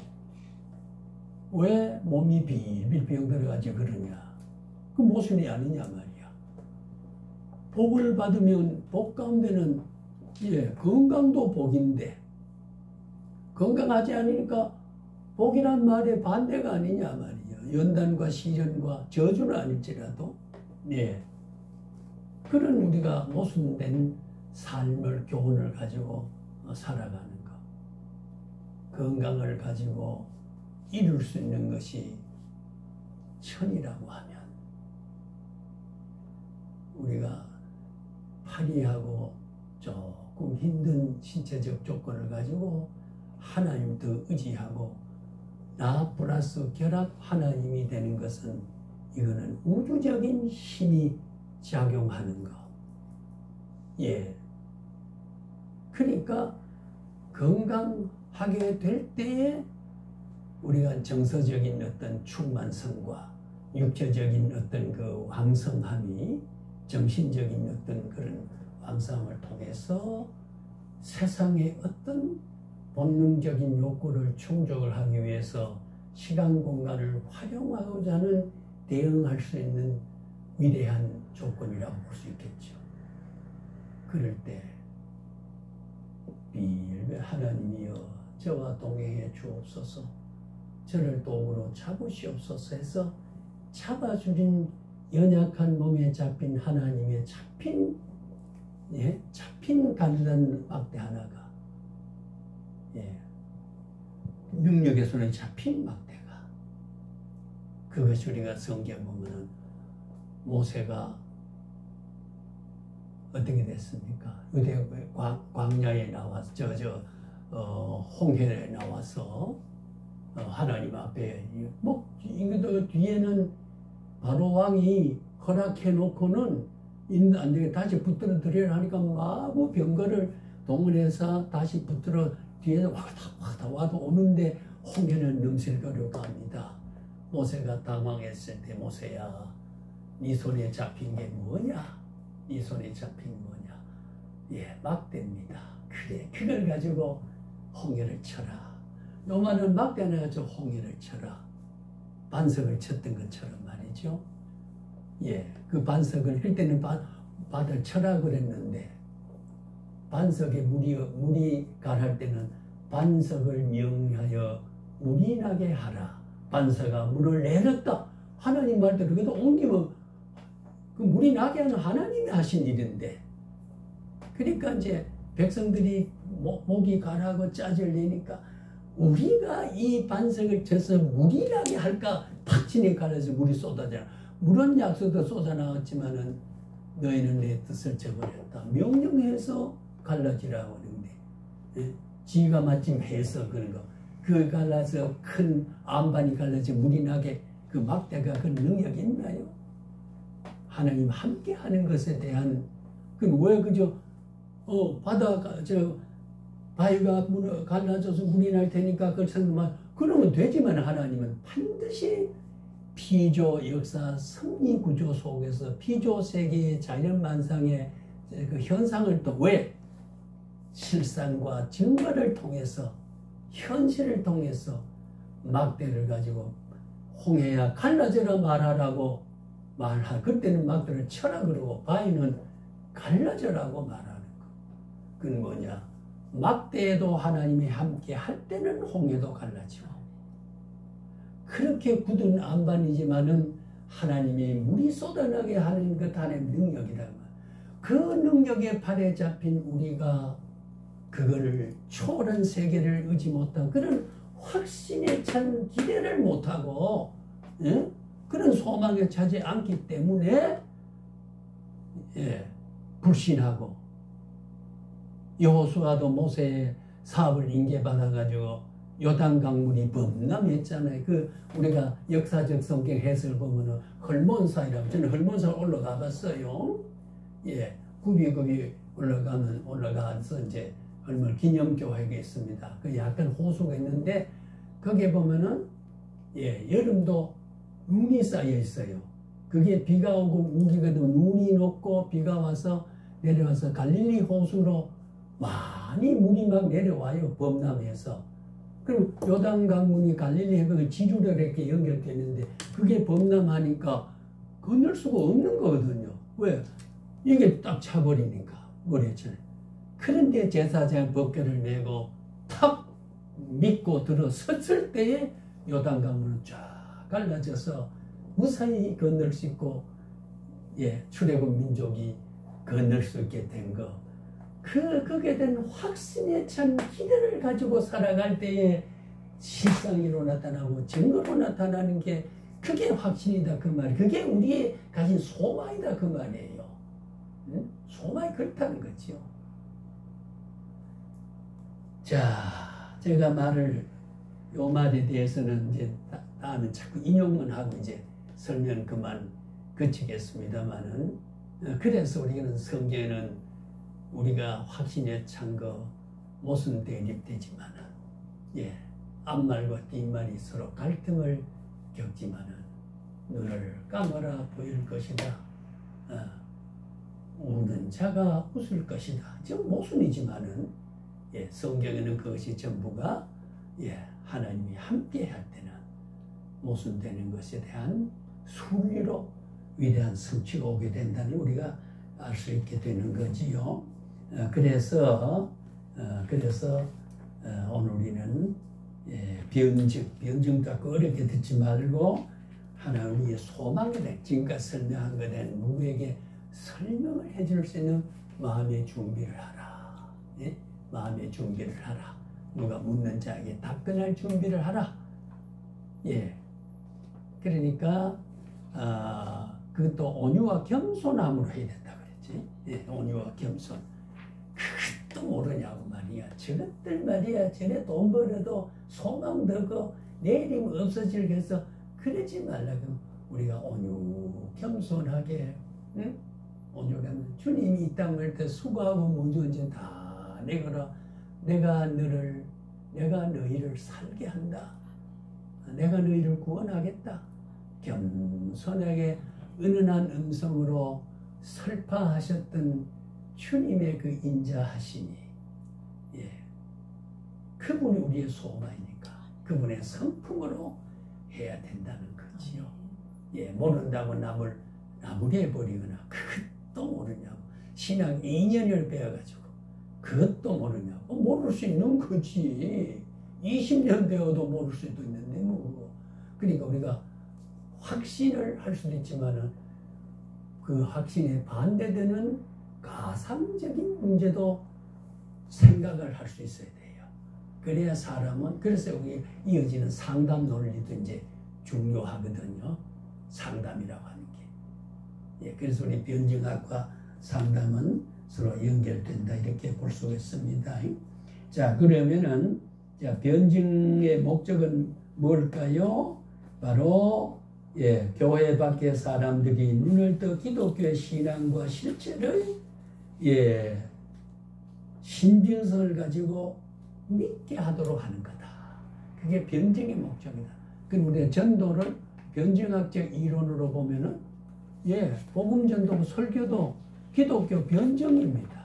A: 왜 몸이 빌빌 병들어가지고 그러냐. 그 모순이 아니냐 말이야. 복을 받으면 복 가운데는 건강도 복인데 건강하지 않으니까 복이란 말의 반대가 아니냐 말이야. 연단과 시련과 저주는 아닐지라도 그런 우리가 모순된 삶을 교훈을 가지고 살아가는 것. 건강을 가지고 이룰 수 있는 것이 천이라고 하면 우리가 파리하고 조금 힘든 신체적 조건을 가지고 하나님 더 의지하고 나 플러스 결합 하나님이 되는 것은 이거는 우주적인 힘이 작용하는 거. 그러니까 건강하게 될 때에 우리가 정서적인 어떤 충만성과 육체적인 어떤 그 왕성함이 정신적인 어떤 그런 왕성함을 통해서 세상의 어떤 본능적인 욕구를 충족을 하기 위해서 시간 공간을 활용하고자 하는 대응할 수 있는 위대한 조건이라고 볼 수 있겠죠. 그럴 때 하나님이여 저와 동행해 주옵소서 저를 도구로 잡으시옵소서 해서 잡아주린 연약한 몸에 잡힌 하나님의 잡힌 가느다란 막대 하나가 능력의 손에 잡힌 막대가 그것이 우리가 성경 보면은 모세가 어떻게 됐습니까? 유대 광야에 나와서 홍해에 나와서 하나님 앞에 이거 뒤에는 바로 왕이 허락해 놓고는 안 되게 다시 붙들어 드리려 하니까 마구 병거를 동원해서 다시 붙들어 뒤에서 왔다 와도 오는데 홍해는 넘실거려 갑니다. 모세가 당황했을 때 모세야 네 손에 잡힌 게 뭐냐? 네 손에 잡힌 뭐냐? 막대입니다. 그래 그걸 가지고 홍해를 쳐라. 요만한 막대 하나 가지고 홍해를 쳐라. 반석을 쳤던 것처럼 말이죠. 예, 그 반석을 할 때는 바다를 쳐라 그랬는데 반석에 물이 가랄 때는 반석을 명하여 물이 나게 하라. 반석아 물을 내렸다. 하나님 말대로 그래도 옮기면 그 물이 나게 하는 하나님이 하신 일인데, 그러니까 이제 백성들이 목이 가라고 짜증을 내니까 우리가 이 반석을 쳐서 물이 나게 할까? 팍 치니 갈라서 물이 쏟아져. 물은 약속도 쏟아나왔지만은 너희는 내 뜻을 저버렸다. 명령해서 갈라지라고 하는데, 예? 지가 마침 해서 그런 거. 그 갈라서 큰 안반이 갈라져 물이 나게 그 막대가 그 능력이 있나요? 하나님 함께 하는 것에 대한, 그럼 왜 그저 바다가 바위가 갈라져서 물이 날 테니까 그걸 생각만 그러면 되지만, 하나님은 반드시 피조 역사 성리 구조 속에서 피조 세계의 자연만상의 그 현상을 또 왜 실상과 증거를 통해서 현실을 통해서 막대를 가지고 홍해야 갈라져라 말하라고 말하. 그때는 막대를 쳐라 그러고 바위는 갈라져라고 말하는 거. 그건 뭐냐? 막대에도 하나님이 함께 할 때는 홍해도 갈라지고, 그렇게 굳은 안반이지만은 하나님이 물이 쏟아나게 하는 것 하나님의 능력이다. 그 능력의 발에 잡힌 우리가 그거를 초월한 세계를 의지 못한 그런 확신에 찬 기대를 못하고, 예? 그런 소망에 차지 않기 때문에, 예, 불신하고, 여호수아도 모세의 사업을 인계받아가지고 요단 강물이 범람했잖아요. 그 우리가 역사적 성경 해설 보면은 헐몬사이라고, 저는 헐몬사 올라가 봤어요. 예, 굽이 올라가서 이제 헐몬 기념교회가 있습니다. 그 약간 호수가 있는데 거기에 보면은, 예, 여름도 눈이 쌓여 있어요. 그게 비가 오고 우기거든. 눈이 녹고 비가 와서 내려와서 갈릴리 호수로 많이 물이 막 내려와요. 범람해서. 그럼 요단 강문이 갈릴리 해변을 지류로 이렇게 연결되는데 그게 범람하니까 건널 수가 없는 거거든요. 왜? 이게 딱 차버리니까 모래처럼. 그런데 제사장 법궤를 메고 탁 믿고 들어섰을 때에 요단 강문은 쫙 갈라져서 무사히 건널 수 있고, 예, 출애굽 민족이 건널 수 있게 된 거. 그게 된 확신에 찬 기대를 가지고 살아갈 때에 실상으로 나타나고 증거로 나타나는 게 그게 확신이다 그 말이에요. 그게 우리의 가진 소망이다 그 말이에요. 응? 소망이 그렇다는 거죠. 자, 제가 요 말에 대해서는 이제 다음에 자꾸 인용만 하고 이제 설명 그만 그치겠습니다만은, 그래서 우리는 성경에는 우리가 확신에 찬 거 못은 대립되지만은, 예, 앞말과 뒷말이 서로 갈등을 겪지만은 눈을 감아라 보일 것이다. 우는 자가 웃을 것이다. 지금 모순이지만은, 예, 성경에는 그것이 전부가, 예, 하나님이 함께 할 때는 모순되는 것에 대한 순리로 위대한 성취가 오게 된다는 우리가 알 수 있게 되는 거지요. 그래서 오늘 우리는, 예, 변증 자꾸 어렵게 듣지 말고 하나님의 소망에 대해 지금까지 설명한 것에 대한 누구에게 설명을 해줄 수 있는 마음의 준비를 하라. 예? 마음의 준비를 하라. 누가 묻는 자에게 답변할 준비를 하라. 예. 그러니까 그것도 온유와 겸손함으로 해야 된다 그랬지. 예, 온유와 겸손. 그것도 모르냐고 말이야. 저것들 말이야. 쟤네 돈 벌어도 소망 더고 내일이면 없어지겠어. 그러지 말라고. 우리가 온유 겸손하게, 응? 온유가 주님이 이 땅을 때 수고하고 문제는 다 내거라. 내가 너희를 살게 한다. 내가 너희를 구원하겠다. 겸손하게 은은한 음성으로 설파하셨던 주님의 그 인자하심이, 예, 그분이 우리의 소망이니까 그분의 성품으로 해야 된다는 거지요. 예, 모른다고 남을 나무래버리거나 그것도 모르냐고. 신앙 2년을 배워가지고 그것도 모르냐고. 모를 수 있는 거지. 20년 배워도 모를 수도 있는데 뭐. 그러니까 우리가 확신을 할 수도 있지만은 그 확신에 반대되는 가상적인 문제도 생각을 할 수 있어야 돼요. 그래야 사람은, 그래서 여기 이어지는 상담 논리도 이제 중요하거든요. 상담이라고 하는 게. 예, 그래서 우리 변증학과 상담은 서로 연결된다 이렇게 볼 수가 있습니다. 자, 그러면은 자, 변증의 목적은 뭘까요? 바로 예, 교회 밖의 사람들이 눈을 떠 기독교의 신앙과 실체를 예, 신빙성을 가지고 믿게 하도록 하는 거다. 그게 변증의 목적이다. 그럼 우리가 전도를 변증학적 이론으로 보면은 예, 복음 전도 설교도 기독교 변증입니다.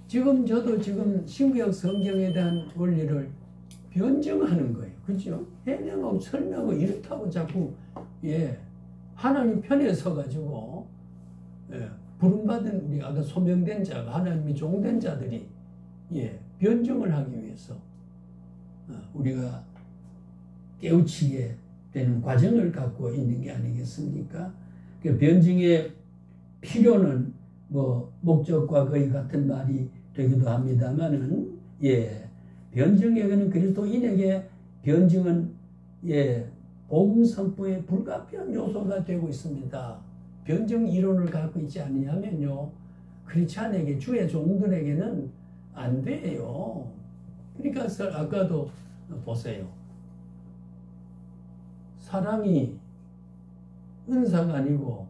A: 지금 저도 지금 신구약 성경에 대한 원리를 변증하는 거예요. 그죠? 해명하고 설명하고 이렇다고 자꾸 예, 하나님 편에 서가지고 예, 부름받은 우리 아까 소명된 자가 하나님이 종된 자들이 예, 변증을 하기 위해서 우리가 깨우치게 되는 과정을 갖고 있는 게 아니겠습니까? 그 변증의 필요는 뭐 목적과 거의 같은 말이 되기도 합니다만은 예, 변증에게는 그리스도인에게 변증은 예, 복음 선포의 불가피한 요소가 되고 있습니다. 변증 이론을 갖고 있지 않으면요, 크리스찬에게 주의 종들에게는 안 돼요. 그러니까 아까도 보세요. 사랑이 은사가 아니고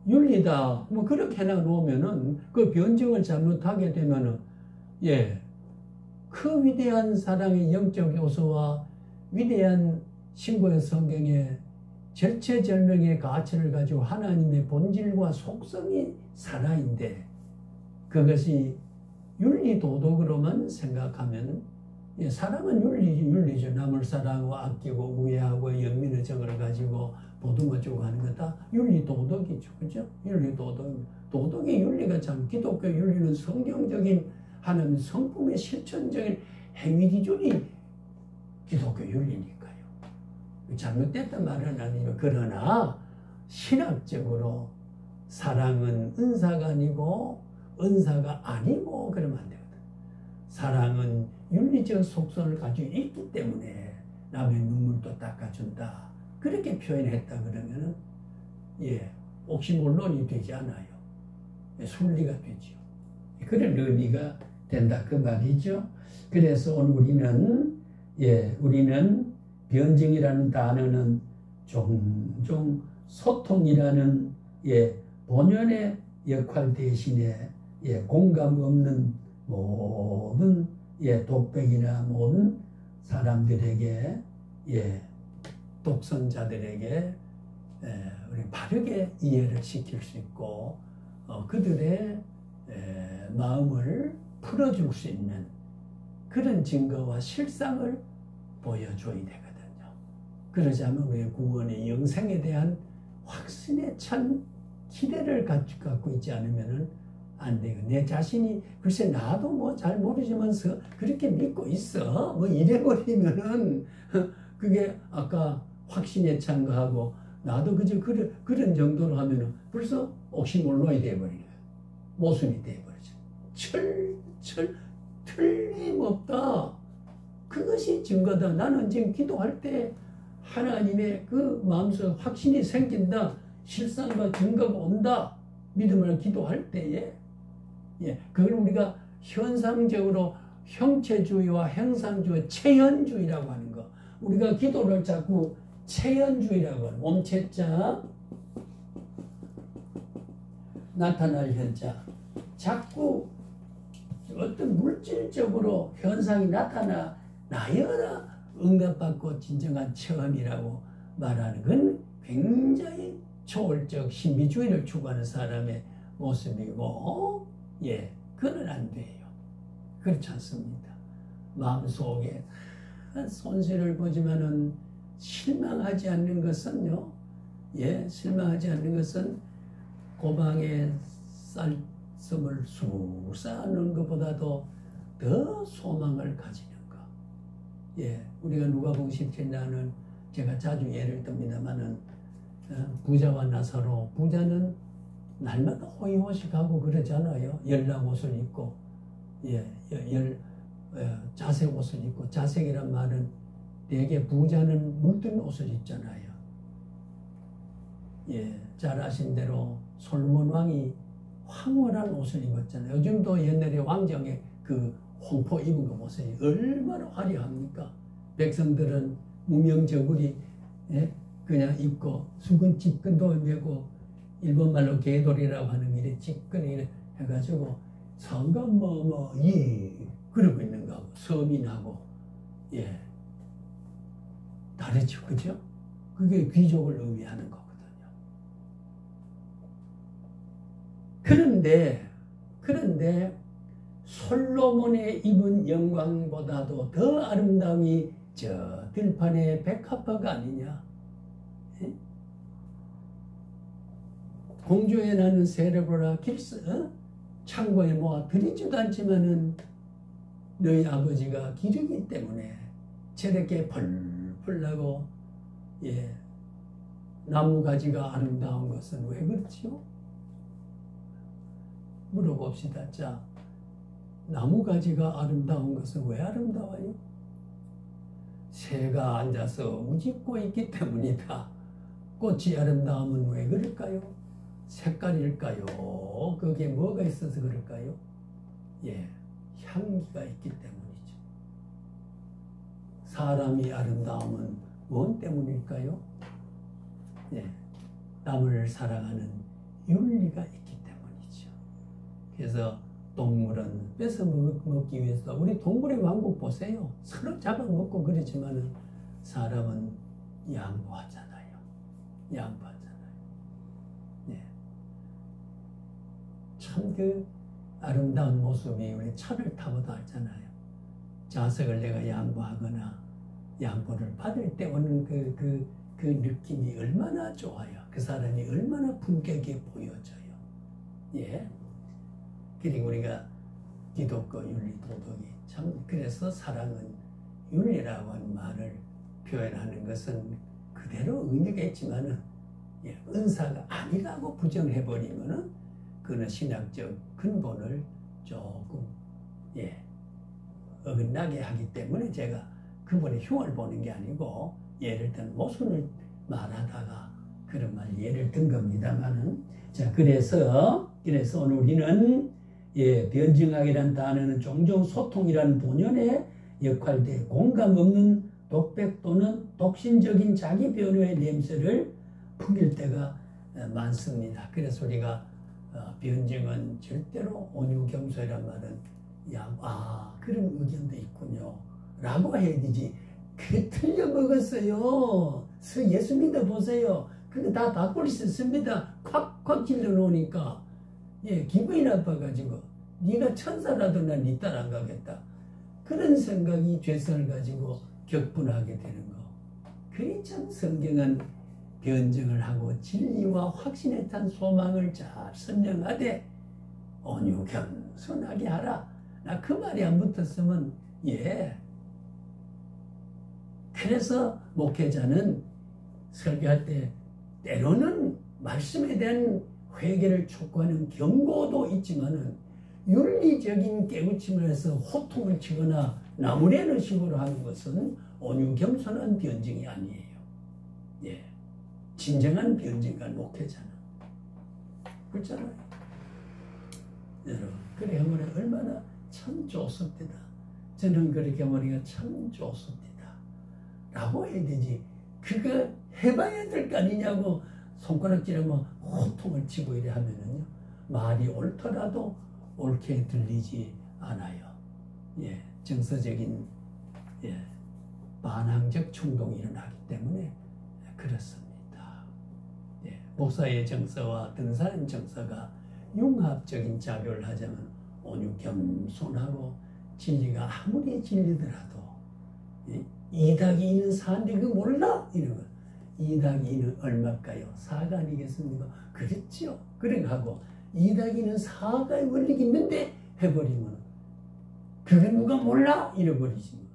A: 윤리다. 뭐 그렇게 해놓으면은 그 변증을 잘못하게 되면은 예, 그 위대한 사랑의 영적 요소와 위대한 신구약 성경의 절체절명의 가치를 가지고 하나님의 본질과 속성이 살아인데 그것이 윤리도덕으로만 생각하면 예, 사랑은 윤리죠. 남을 사랑하고 아끼고 우애하고 연민의 정을 가지고 보듬어 주고 하는 거 다 윤리도덕이죠. 그죠? 윤리도덕. 도덕의 윤리가 참 기독교 윤리는 성경적인 하나님 성품의 실천적인 행위 기준이 기독교 윤리니까요. 잘못됐단 말은 아니죠. 그러나 신학적으로 사랑은 은사가 아니고 은사가 아니고 그러면 안 되거든. 사랑은 윤리적 속성을 가지고 있기 때문에 남의 눈물도 닦아준다. 그렇게 표현했다 그러면은 예, 옥시몰론이 되지 않아요. 순리가 되죠. 그런 의미가 된다 그 말이죠. 그래서 오늘 우리는 변증이라는 단어는 종종 소통이라는 예, 본연의 역할 대신에 예, 공감 없는 모든 예, 독백이나 모든 사람들에게 예, 독선자들에게 우리 바르게 이해를 시킬 수 있고 그들의 마음을 풀어줄 수 있는 그런 증거와 실상을 보여줘야 되거든요. 그러지 않으면 우리의 구원의 영생에 대한 확신에 찬 기대를 갖고 있지 않으면 안 돼요. 내 자신이 글쎄 나도 뭐 잘 모르지만서 그렇게 믿고 있어. 뭐 이래버리면은 그게 아까 확신에 찬 거하고 나도 그저 그런 정도로 하면은 벌써 옥시몰론이 돼버리는 거예요. 모순이 돼버리죠. 틀림없다. 그것이 증거다. 나는 지금 기도할 때 하나님의 그 마음속 확신이 생긴다. 실상과 증거가 온다. 믿음을 기도할 때에 예, 그걸 우리가 현상적으로 형체주의와 형상주의, 체현주의라고 하는 거. 우리가 기도를 자꾸 체현주의라고 하는 몸체자 나타날 현자. 자꾸 어떤 물질적으로 현상이 나타나야 응답받고 진정한 체험이라고 말하는 건 굉장히 초월적 신비주의를 추구하는 사람의 모습이고 예, 그건 안 돼요. 그렇지 않습니다. 마음속에 손실을 보지만은 실망하지 않는 것은요 예, 실망하지 않는 것은 고방에 쌀섬을 쑥 쌓는 것보다도 더 소망을 가지는 것. 예, 우리가 누가복음 17장은 제가 자주 예를 듭니다만은 부자와 나사로, 부자는 날마다 호의호식하고 그러잖아요. 열랑 옷을 입고, 예, 자색 옷을 입고, 자색이란 말은 대개 부자는 물든 옷을 입잖아요. 예, 잘 아신 대로 솔로몬 왕이 황홀한 옷을 입었잖아요. 요즘도 옛날에 왕정에 그 홍포 입은 거 보세요. 얼마나 화려합니까? 백성들은 무명저구리, 예? 그냥 입고 수건 찌끈도 메고, 일본 말로 개돌이라고 하는 일에 찌끈이 해가지고 성감 예 그러고 있는 거하고 서민하고 예 다르죠, 그죠? 그게 귀족을 의미하는 거거든요. 그런데 솔로몬의 입은 영광보다도 더 아름다움이 저 들판의 백합화가 아니냐. 예? 공주에 나는 새를 보라 창고에 모아 들이지도 않지만은 너희 아버지가 기르기 때문에 저렇게 펄펄 나고 예, 나무가지가 아름다운 것은 왜 그렇지요? 물어봅시다. 자, 나무가지가 아름다운 것은 왜 아름다워요? 새가 앉아서 우집고 있기 때문이다. 꽃이 아름다움은 왜 그럴까요? 색깔일까요? 그게 뭐가 있어서 그럴까요? 예, 향기가 있기 때문이죠. 사람이 아름다움은 무엇 때문일까요? 예, 남을 사랑하는 윤리가 있기 때문이죠. 그래서 동물은 뺏어 먹기 위해서 우리 동물의 왕국 보세요. 서로 잡아먹고 그러지만은 사람은 양보하잖아요. 양보하잖아요. 예. 참 그 아름다운 모습이 우리 차를 타고도 알잖아요. 자석을 내가 양보하거나 양보를 받을 때 오는 그 느낌이 얼마나 좋아요. 그 사람이 얼마나 품격있게 보여져요. 예. 그리고 우리가 기독교 윤리 도덕이 참 그래서 사랑은 윤리라고 하는 말을 표현하는 것은 그대로 의미가 있지만은 예, 은사가 아니라고 부정해버리면은 그는 신학적 근본을 조금 예, 어긋나게 하기 때문에 제가 그분의 흉을 보는 게 아니고 예를 든 모순을 말하다가 그런 말 예를 든 겁니다만은 자 그래서 오늘 우리는 예, 변증학이라는 단어는 종종 소통이라는 본연의 역할대 공감 없는 독백 또는 독신적인 자기 변호의 냄새를 풍길 때가 많습니다. 그래서 우리가 변증은 절대로 온유경소이란 말은 그런 의견도 있군요 라고 해야 되지. 그게 틀려먹었어요. 예수 믿어보세요. 그거 다 바꿀 수 있습니다. 콱콱 질러 놓으니까 예, 기분이 나빠가지고 네가 천사라도 난 네 딸 안 가겠다. 그런 생각이 죄성을 가지고 격분하게 되는 거. 그리 참 성경은 변증을 하고 진리와 확신에 탄 소망을 잘 설명하되 온유 겸손하게 하라. 나 그 말이 안 붙었으면 예. 그래서 목회자는 설교할 때 때로는 말씀에 대한 회개를 촉구하는 경고도 있지만은 윤리적인 깨우침을 해서 호통을 치거나 나무래는 식으로 하는 것은 온유 겸손한 변증이 아니에요. 예, 진정한 변증과 목회자는 그렇잖아요. 여러분 그래 하면 얼마나 참 좋습니다. 저는 그렇게 하니까 참 좋습니다. 라고 해야 되지. 그거 해봐야 될 거 아니냐고 손가락질하면 호통을 치고 이래 하면은요 말이 옳더라도 옳게 들리지 않아요. 예, 정서적인 예, 반항적 충동이 일어나기 때문에 그렇습니다. 예, 목사의 정서와 등사의 정서가 융합적인 작용을 하자면 온유 겸손하고 진리가 아무리 진리더라도 예, 이닥이 있는 사람들이 그거 몰라? 이러면 2-2는 얼마일까요? 4가 아니겠습니까? 그렇죠. 그래 하고 2-2는 4가의 원리가 있는데 해버리면 그게 누가 몰라? 이래버리지.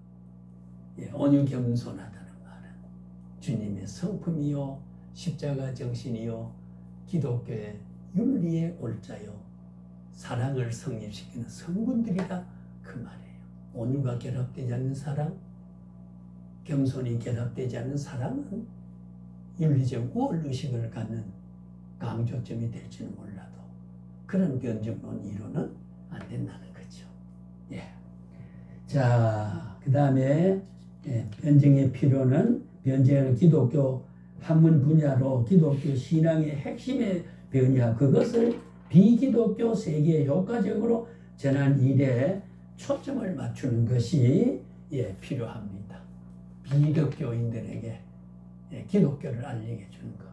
A: 예, 온유 겸손하다는 말은 주님의 성품이요, 십자가 정신이요, 기독교의 윤리의 올자요, 사랑을 성립시키는 성분들이다 그 말이에요. 온유가 결합되지 않는 사랑, 겸손이 결합되지 않는 사랑은 윤리적 우월의식을 갖는 강조점이 될지는 몰라도 그런 변증론 이론은 안 된다는 거죠. 예. 자, 그 다음에 변증의 필요는 변증은 기독교 학문 분야로 기독교 신앙의 핵심의 변이야. 그것을 비기독교 세계에 효과적으로 전한 일에 초점을 맞추는 것이 필요합니다. 비기독교인들에게 기독교를 알리게 주는 것.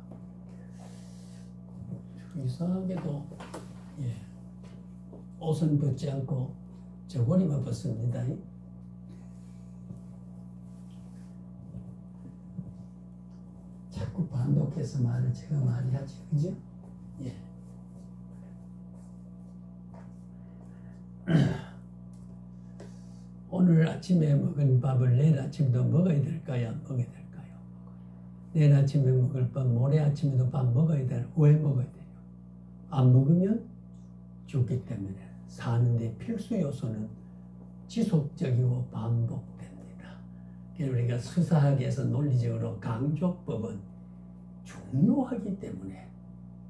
A: 이상하게도 옷은 벗지 않고 저고리만 벗습니다. 자꾸 반복해서 말을 제가 많이 하지, 그죠? 예. 오늘 아침에 먹은 밥을 내일 아침도 먹어야 될까요? 안 먹어야 될까요? 내일 아침에 먹을 밥, 모레 아침에도 밥 먹어야 돼요. 왜 먹어야 돼요? 안 먹으면 죽기 때문에 사는데 필수 요소는 지속적이고 반복됩니다. 우리가 수사학에서 논리적으로 강조법은 중요하기 때문에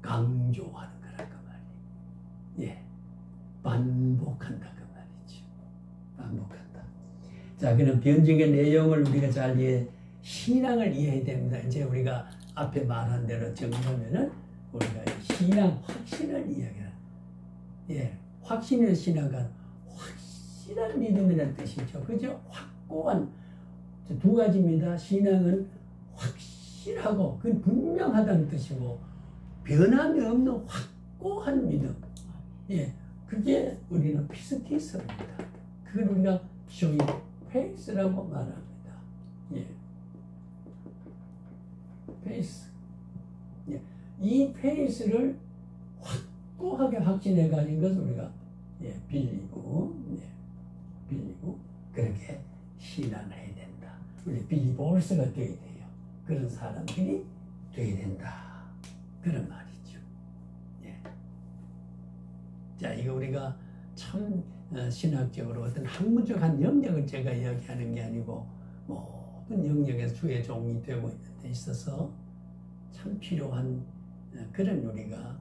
A: 강조하는 거란 그 말이에요. 예, 반복한다 그 말이죠. 반복한다. 자, 그럼 변증의 내용을 우리가 잘 신앙을 이해해야 됩니다. 이제 우리가 앞에 말한 대로 정리하면은 우리가 신앙 확신을 이야기하는. 예, 확신의 신앙은 확실한 믿음이라는 뜻이죠. 그죠? 확고한 두 가지입니다. 신앙은 확실하고 그 분명하다는 뜻이고 변함이 없는 확고한 믿음. 예, 그게 우리는 피스티스입니다. 그걸 우리가 쇼이 페이스라고 말합니다. 예, 페이스. 예, 이 페이스를 확고하게 확신해 가진 것을 우리가 빌리고 그렇게 신앙을 해야 된다. 우리 빌리볼스가 되어야 돼요. 그런 사람들이 되어야 된다. 그런 말이죠. 예. 자, 이거 우리가 참 신학적으로 어떤 학문적 한 영역을 제가 이야기하는 게 아니고 모든 영역에서 주의 종이 되고 있는 데 있어서 참 필요한 그런 우리가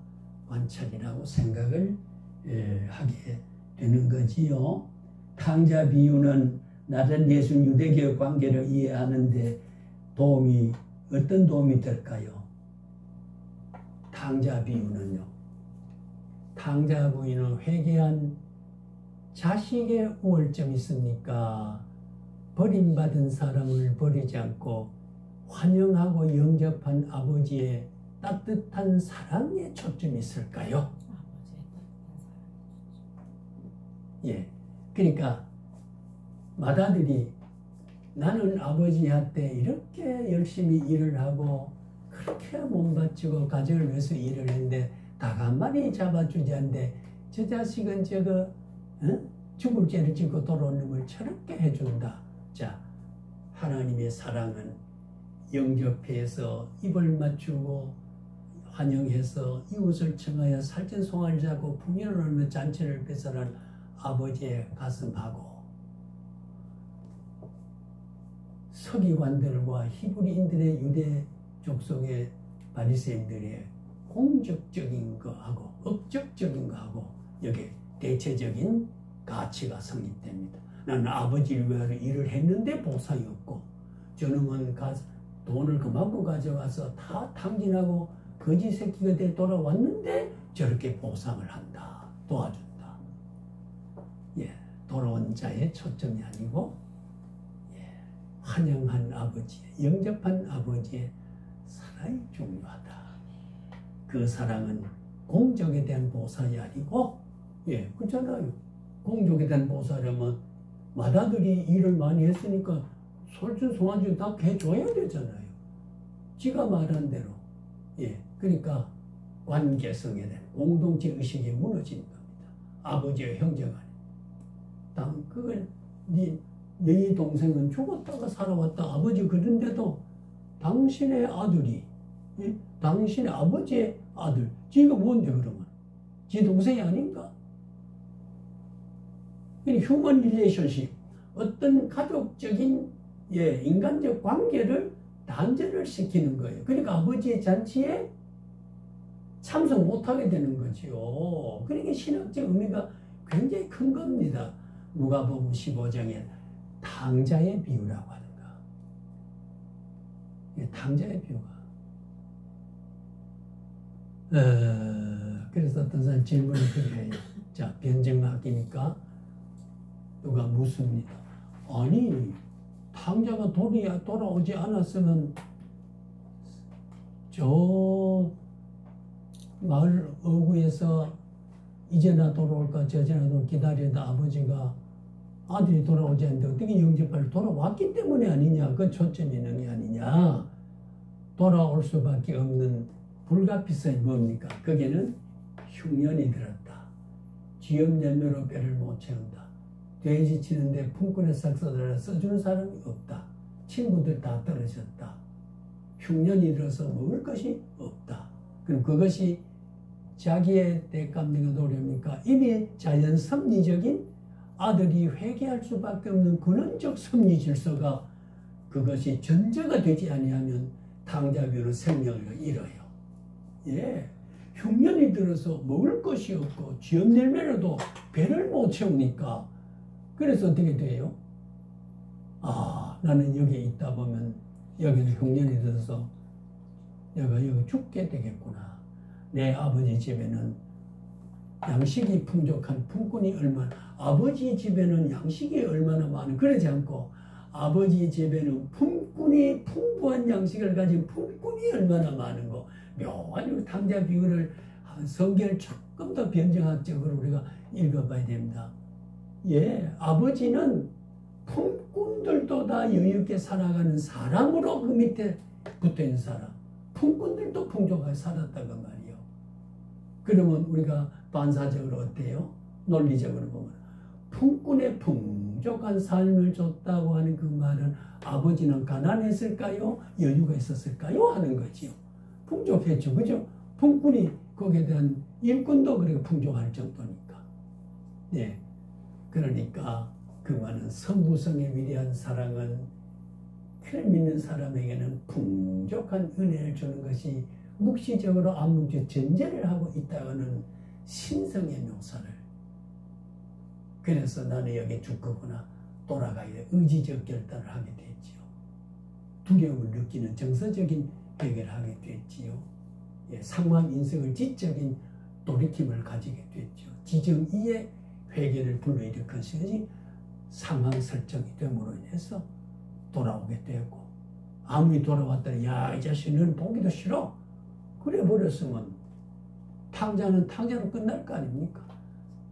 A: 관찰이라고 생각을 하게 되는 거지요. 탕자 비유는 나른 예수 유대교 관계를 이해하는데 어떤 도움이 될까요? 탕자 비유는요. 탕자 비유는 회개한 자식의 우월점이 있습니까? 버림받은 사람을 버리지 않고 환영하고 영접한 아버지의 따뜻한 사랑에 초점이 있을까요? 예, 그러니까 맏아들이 나는 아버지한테 이렇게 열심히 일을 하고 그렇게 몸바치고 가정을 위해서 일을 했는데 닭 한 마리 잡아주지 않는데 저 자식은 죽을 죄를 짓고 돌아온 놈을 저렇게 해준다. 자, 하나님의 사랑은 영접해서 입을 맞추고 환영해서 이웃을 청하여 살찐송아를 잡고 풍년을 울며 잔치를 배설한 아버지의 가슴하고 서기관들과 히브리인들의 유대 족속의 바리새인들의 공적적인 거하고 업적적인 거하고 여기 대체적인 가치가 성립됩니다. 나는 아버지를 위하여 일을 했는데 보상이 없고 저놈은 돈을 그만큼 가져와서 다 탕진하고 거지 새끼가 돼 돌아왔는데 저렇게 보상을 한다. 도와준다. 예, 돌아온 자의 초점이 아니고 환영한 아버지, 영접한 아버지의 사랑이 중요하다. 그 사랑은 공적에 대한 보살이 아니고 그렇잖아요. 공적에 대한 보살이면 맏아들이 일을 많이 했으니까 솔직히 송아지 다 해줘야 되잖아요. 지가 말한 대로. 예, 그러니까 관계성에 대한 공동체 의식이 무너지는 겁니다. 아버지와 형제 간에. 그걸 네 동생은 죽었다가 살아왔다. 아버지 그런데도 당신의 아들이, 예? 당신의 아버지의 아들, 지가 뭔데 그러면? 지 동생이 아닌가? 휴먼 릴레이션십, 어떤 가족적인 인간적 관계를 단절을 시키는 거예요. 그러니까 아버지의 잔치에 참석 못하게 되는 거죠. 그러니까 신학적 의미가 굉장히 큰 겁니다. 누가복음 15장에 탕자의 비유라고 하는가. 탕자의 비유가. 그래서 어떤 사람 질문을 드려요. 자, 변증 맡기니까 누가 묻습니다. 아니, 탕자가 돌아오지 않았으면 저 마을 어구에서 이제나 돌아올까 저제나 돌아올까 기다리다 아버지가 아들이 돌아오지 않는데 어떻게 영접할 돌아왔기 때문에 아니냐. 그 초점 있는 게 아니냐. 돌아올 수밖에 없는 불가피성이 뭡니까? 거기는 흉년이 들었다. 쥐염염매로 배를 못 채운다. 돼지 치는데 품꾼의 싹서들을 써주는 사람이 없다. 친구들 다 떨어졌다. 흉년이 들어서 먹을 것이 없다. 그럼 그것이 자기의 대감리가 노력입니까? 이미 자연 섭리적인 아들이 회개할 수밖에 없는 근원적 섭리 질서가 그것이 전제가 되지 아니하면 탕자비로 생명을 잃어요. 예, 흉년이 들어서 먹을 것이 없고 쥐염열매라도 배를 못 채우니까 그래서 어떻게 돼요? 나는 여기에 있다 보면 여기는 흉년이 들어서 내가 여기 죽게 되겠구나. 내 아버지 집에는 양식이 풍족한 품꾼이 얼마나, 아버지 집에는 양식이 얼마나 많은, 그러지 않고 아버지 집에는 품꾼이 풍부한 양식을 가진 품꾼이 얼마나 많은 거. 묘한 탕자 비유를 성경을 조금 더 변증학적으로 우리가 읽어봐야 됩니다. 예, 아버지는 품꾼들도 다 여유있게 살아가는 사람으로 그 밑에 붙어있는 사람, 품꾼들도 풍족하게 살았다고 말이요. 그러면 우리가 반사적으로 어때요? 논리적으로 보면 품꾼의 풍족한 삶을 줬다고 하는 그 말은 아버지는 가난했을까요? 여유가 있었을까요? 하는 거지요. 풍족했죠. 그죠? 품꾼이 거기에 대한 일꾼도 그렇게 풍족할 정도니까. 네. 그러니까 그 말은 성부성의 위대한 사랑은 그를 믿는 사람에게는 풍족한 은혜를 주는 것이 묵시적으로 암묵적 전제를 하고 있다는 신성의 묘사를. 그래서 나는 여기 죽거나 돌아가야 돼. 의지적 결단을 하게 됐지요. 두려움을 느끼는 정서적인 회개를 하게 됐지요. 예, 상황 인식을 지적인 돌이킴을 가지게 됐죠. 지정 이에 회개를 불러일으킨 것이 상황 설정이 됨으로 인해서 돌아오게 되고, 아무리 돌아왔더니 야, 이 자식 너는 보기도 싫어. 그래 버렸으면 탕자는 탕자로 끝날 거 아닙니까?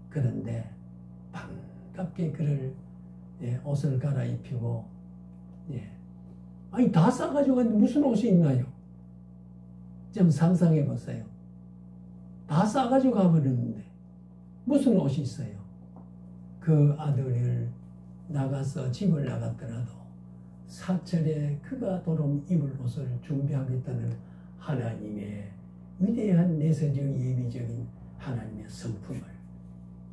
A: 그런데 반갑게 그를 옷을 갈아입히고, 아니 다 싸가지고 갔는데 무슨 옷이 있나요? 좀 상상해 보세요. 다 싸가지고 가버렸는데 무슨 옷이 있어요? 그 아들을 나가서 집을 나갔더라도 사철에 그가 돌아오면 입을 옷을 준비하겠다는 하나님의 위대한 내세적 예비적인 하나님의 성품을,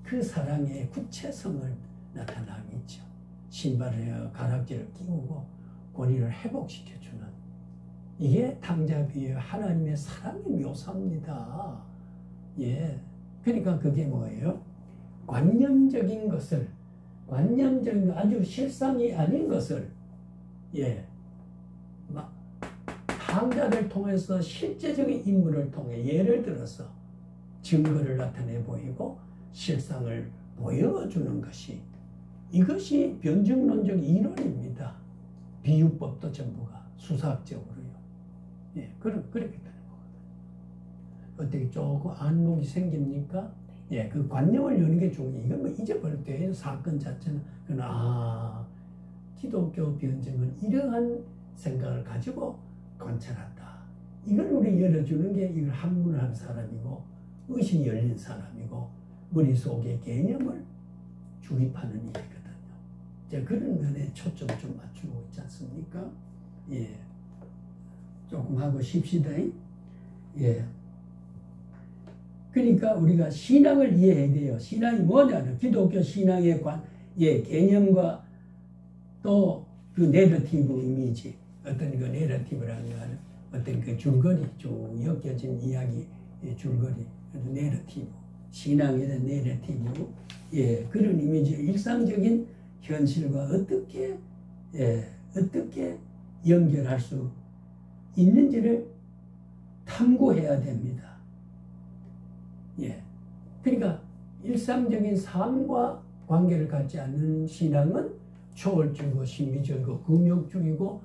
A: 그 사랑의 구체성을 나타나겠죠. 신발에 가락지를 끼우고 권위를 회복시켜주는, 이게 탕자비의 하나님의 사랑의 묘사입니다. 예, 그러니까 그게 뭐예요? 관념적인 것을, 관념적인 아주 실상이 아닌 것을, 탕자를 통해서 실제적인 인물을 통해 예를 들어서 증거를 나타내 보이고 실상을 보여주는 것이, 이것이 변증론적 이론입니다. 비유법도 전부가 수사학적으로요. 그렇게 되는 거거든요. 어떻게 조금 안목이 생깁니까? 그 관념을 여는 게 중요해요. 이건 뭐 잊어버릴 때 사건 자체는, 기독교 변증은 이러한 생각을 가지고 관찰한다. 이걸 우리 열어주는 게 이걸 학문을 한 사람이고 의식이 열린 사람이고 머릿속에 개념을 주입하는 일이거든요. 이제 그런 면에 초점 좀 맞추고 있지 않습니까? 예. 조금 하고 쉽시다. 예. 그러니까 우리가 신앙을 이해해야 돼요. 신앙이 뭐냐면 기독교 신앙의 개념과 또 그 내러티브 이미지, 어떤 그 내러티브라는 거는 어떤 그 줄거리, 쭉 엮여진 이야기 줄거리, 내러티브, 신앙에 대한 내러티브, 예, 그런 이미지, 일상적인 현실과 어떻게 연결할 수 있는지를 탐구해야 됩니다. 예. 그러니까 일상적인 삶과 관계를 갖지 않는 신앙은 초월적이고 신비적이고 금욕적이고,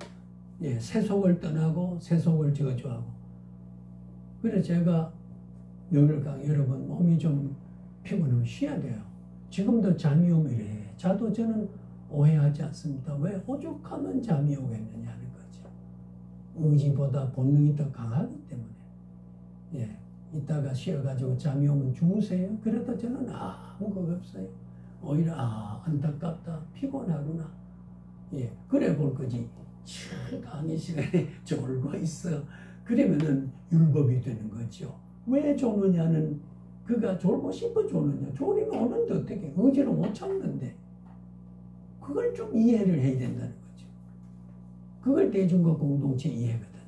A: 예, 세속을 떠나고 세속을 저주하고. 그래서 제가 늘 여러분 몸이 좀 피곤하면 쉬어야 돼요. 지금도 잠이 오면 이래. 자도 저는 오해하지 않습니다. 왜 오죽하면 잠이 오겠느냐는 거죠. 의지보다 본능이 더 강하기 때문에. 예. 이따가 쉬어가지고 잠이 오면 주무세요. 그래도 저는 아무 것 없어요. 오히려 안타깝다, 피곤하구나. 예, 그래 볼 거지. 강의 시간에 졸고 있어. 그러면은 율법이 되는 거죠. 왜 조느냐는 그가 졸고 싶어 조느냐. 졸이면 오는데 어떻게 의지로 못 참는데. 그걸 좀 이해를 해야 된다는 거죠. 그걸 대중과 공동체 이해거든요.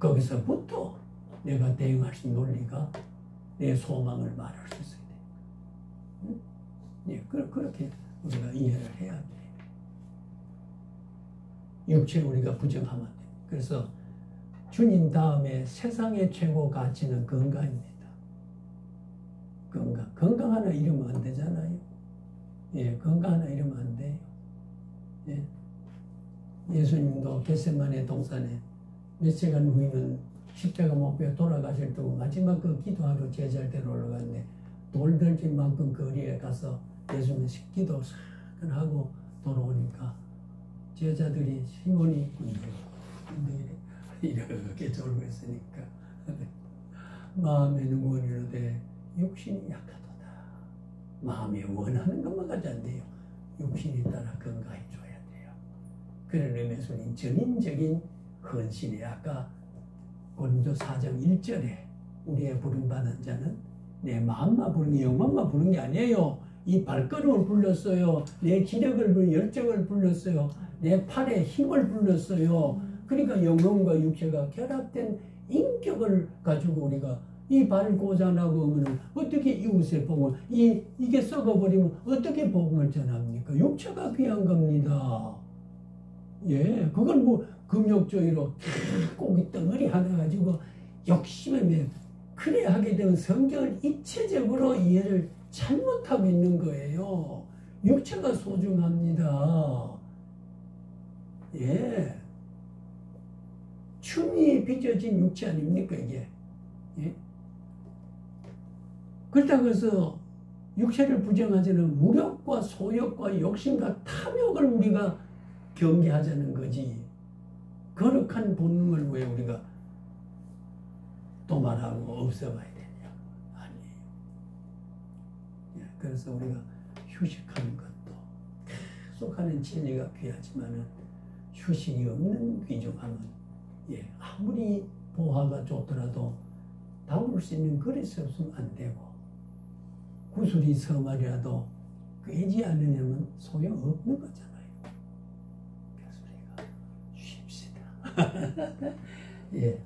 A: 거기서부터 내가 대응할 수 있는 논리가 내 소망을 말할 수 있어야 돼. 응? 예, 그렇게 우리가 이해를 해야 돼. 육체 우리가 부정하면 돼. 그래서 주님 다음에 세상의 최고 가치는 건강입니다. 건강 하나 잃으면 안 되잖아요. 예, 건강 하나 잃으면 안 돼요. 예. 예수님도 겟세마네 동산에 며칠간 후에는 십자가 목표에 돌아가실 때고 마지막 그 기도하러 제자들로 올라갔는데 돌 덜진 만큼 거리에 가서 예수님 기도 하고 돌아오니까 제자들이 시몬이 이렇게 졸고 있으니까 마음에는 원이로되 육신이 약하도다. 마음이 원하는 것만 가지 안 돼요. 육신이 따라 건강해줘야 돼요. 그런 의미에서 전인적인 헌신이 아까 고린도 4장 1절에 우리의 부름받은 자는 내 마음만 부른 게 영혼만 부른 게 아니에요. 이 발걸음을 불렀어요. 내 기력을 열정을 불렀어요. 내 팔에 힘을 불렀어요. 그러니까 영혼과 육체가 결합된 인격을 가지고 우리가 이 발을 고장나고 오면 어떻게 이웃의 복음을 이게 썩어버리면 어떻게 복음을 전합니까? 육체가 귀한 겁니다. 예, 그걸 뭐 금욕조이로 고기 덩어리 하나 가지고 욕심에 그래 하게 되면 성경을 입체적으로 이해를 잘못하고 있는 거예요. 육체가 소중합니다. 예. 춤이 빚어진 육체 아닙니까, 이게? 예? 그렇다고 해서 육체를 부정하자는 무력과 소욕과 욕심과 탐욕을 우리가 경계하자는 거지. 거룩한 본능을 왜 우리가 도말하고 없애봐야 되냐? 아니에요. 예, 그래서 우리가 휴식하는 것도 계속하는 진리가 귀하지만은 휴식이 없는 귀중함은 예, 아무리 보화가 좋더라도 담을 수 있는 그릇이 없으면 안 되고 구슬이 서말이라도 꿰지 않으려면 소용없는 거잖아요. 그래서 우리가 쉽시다. 예.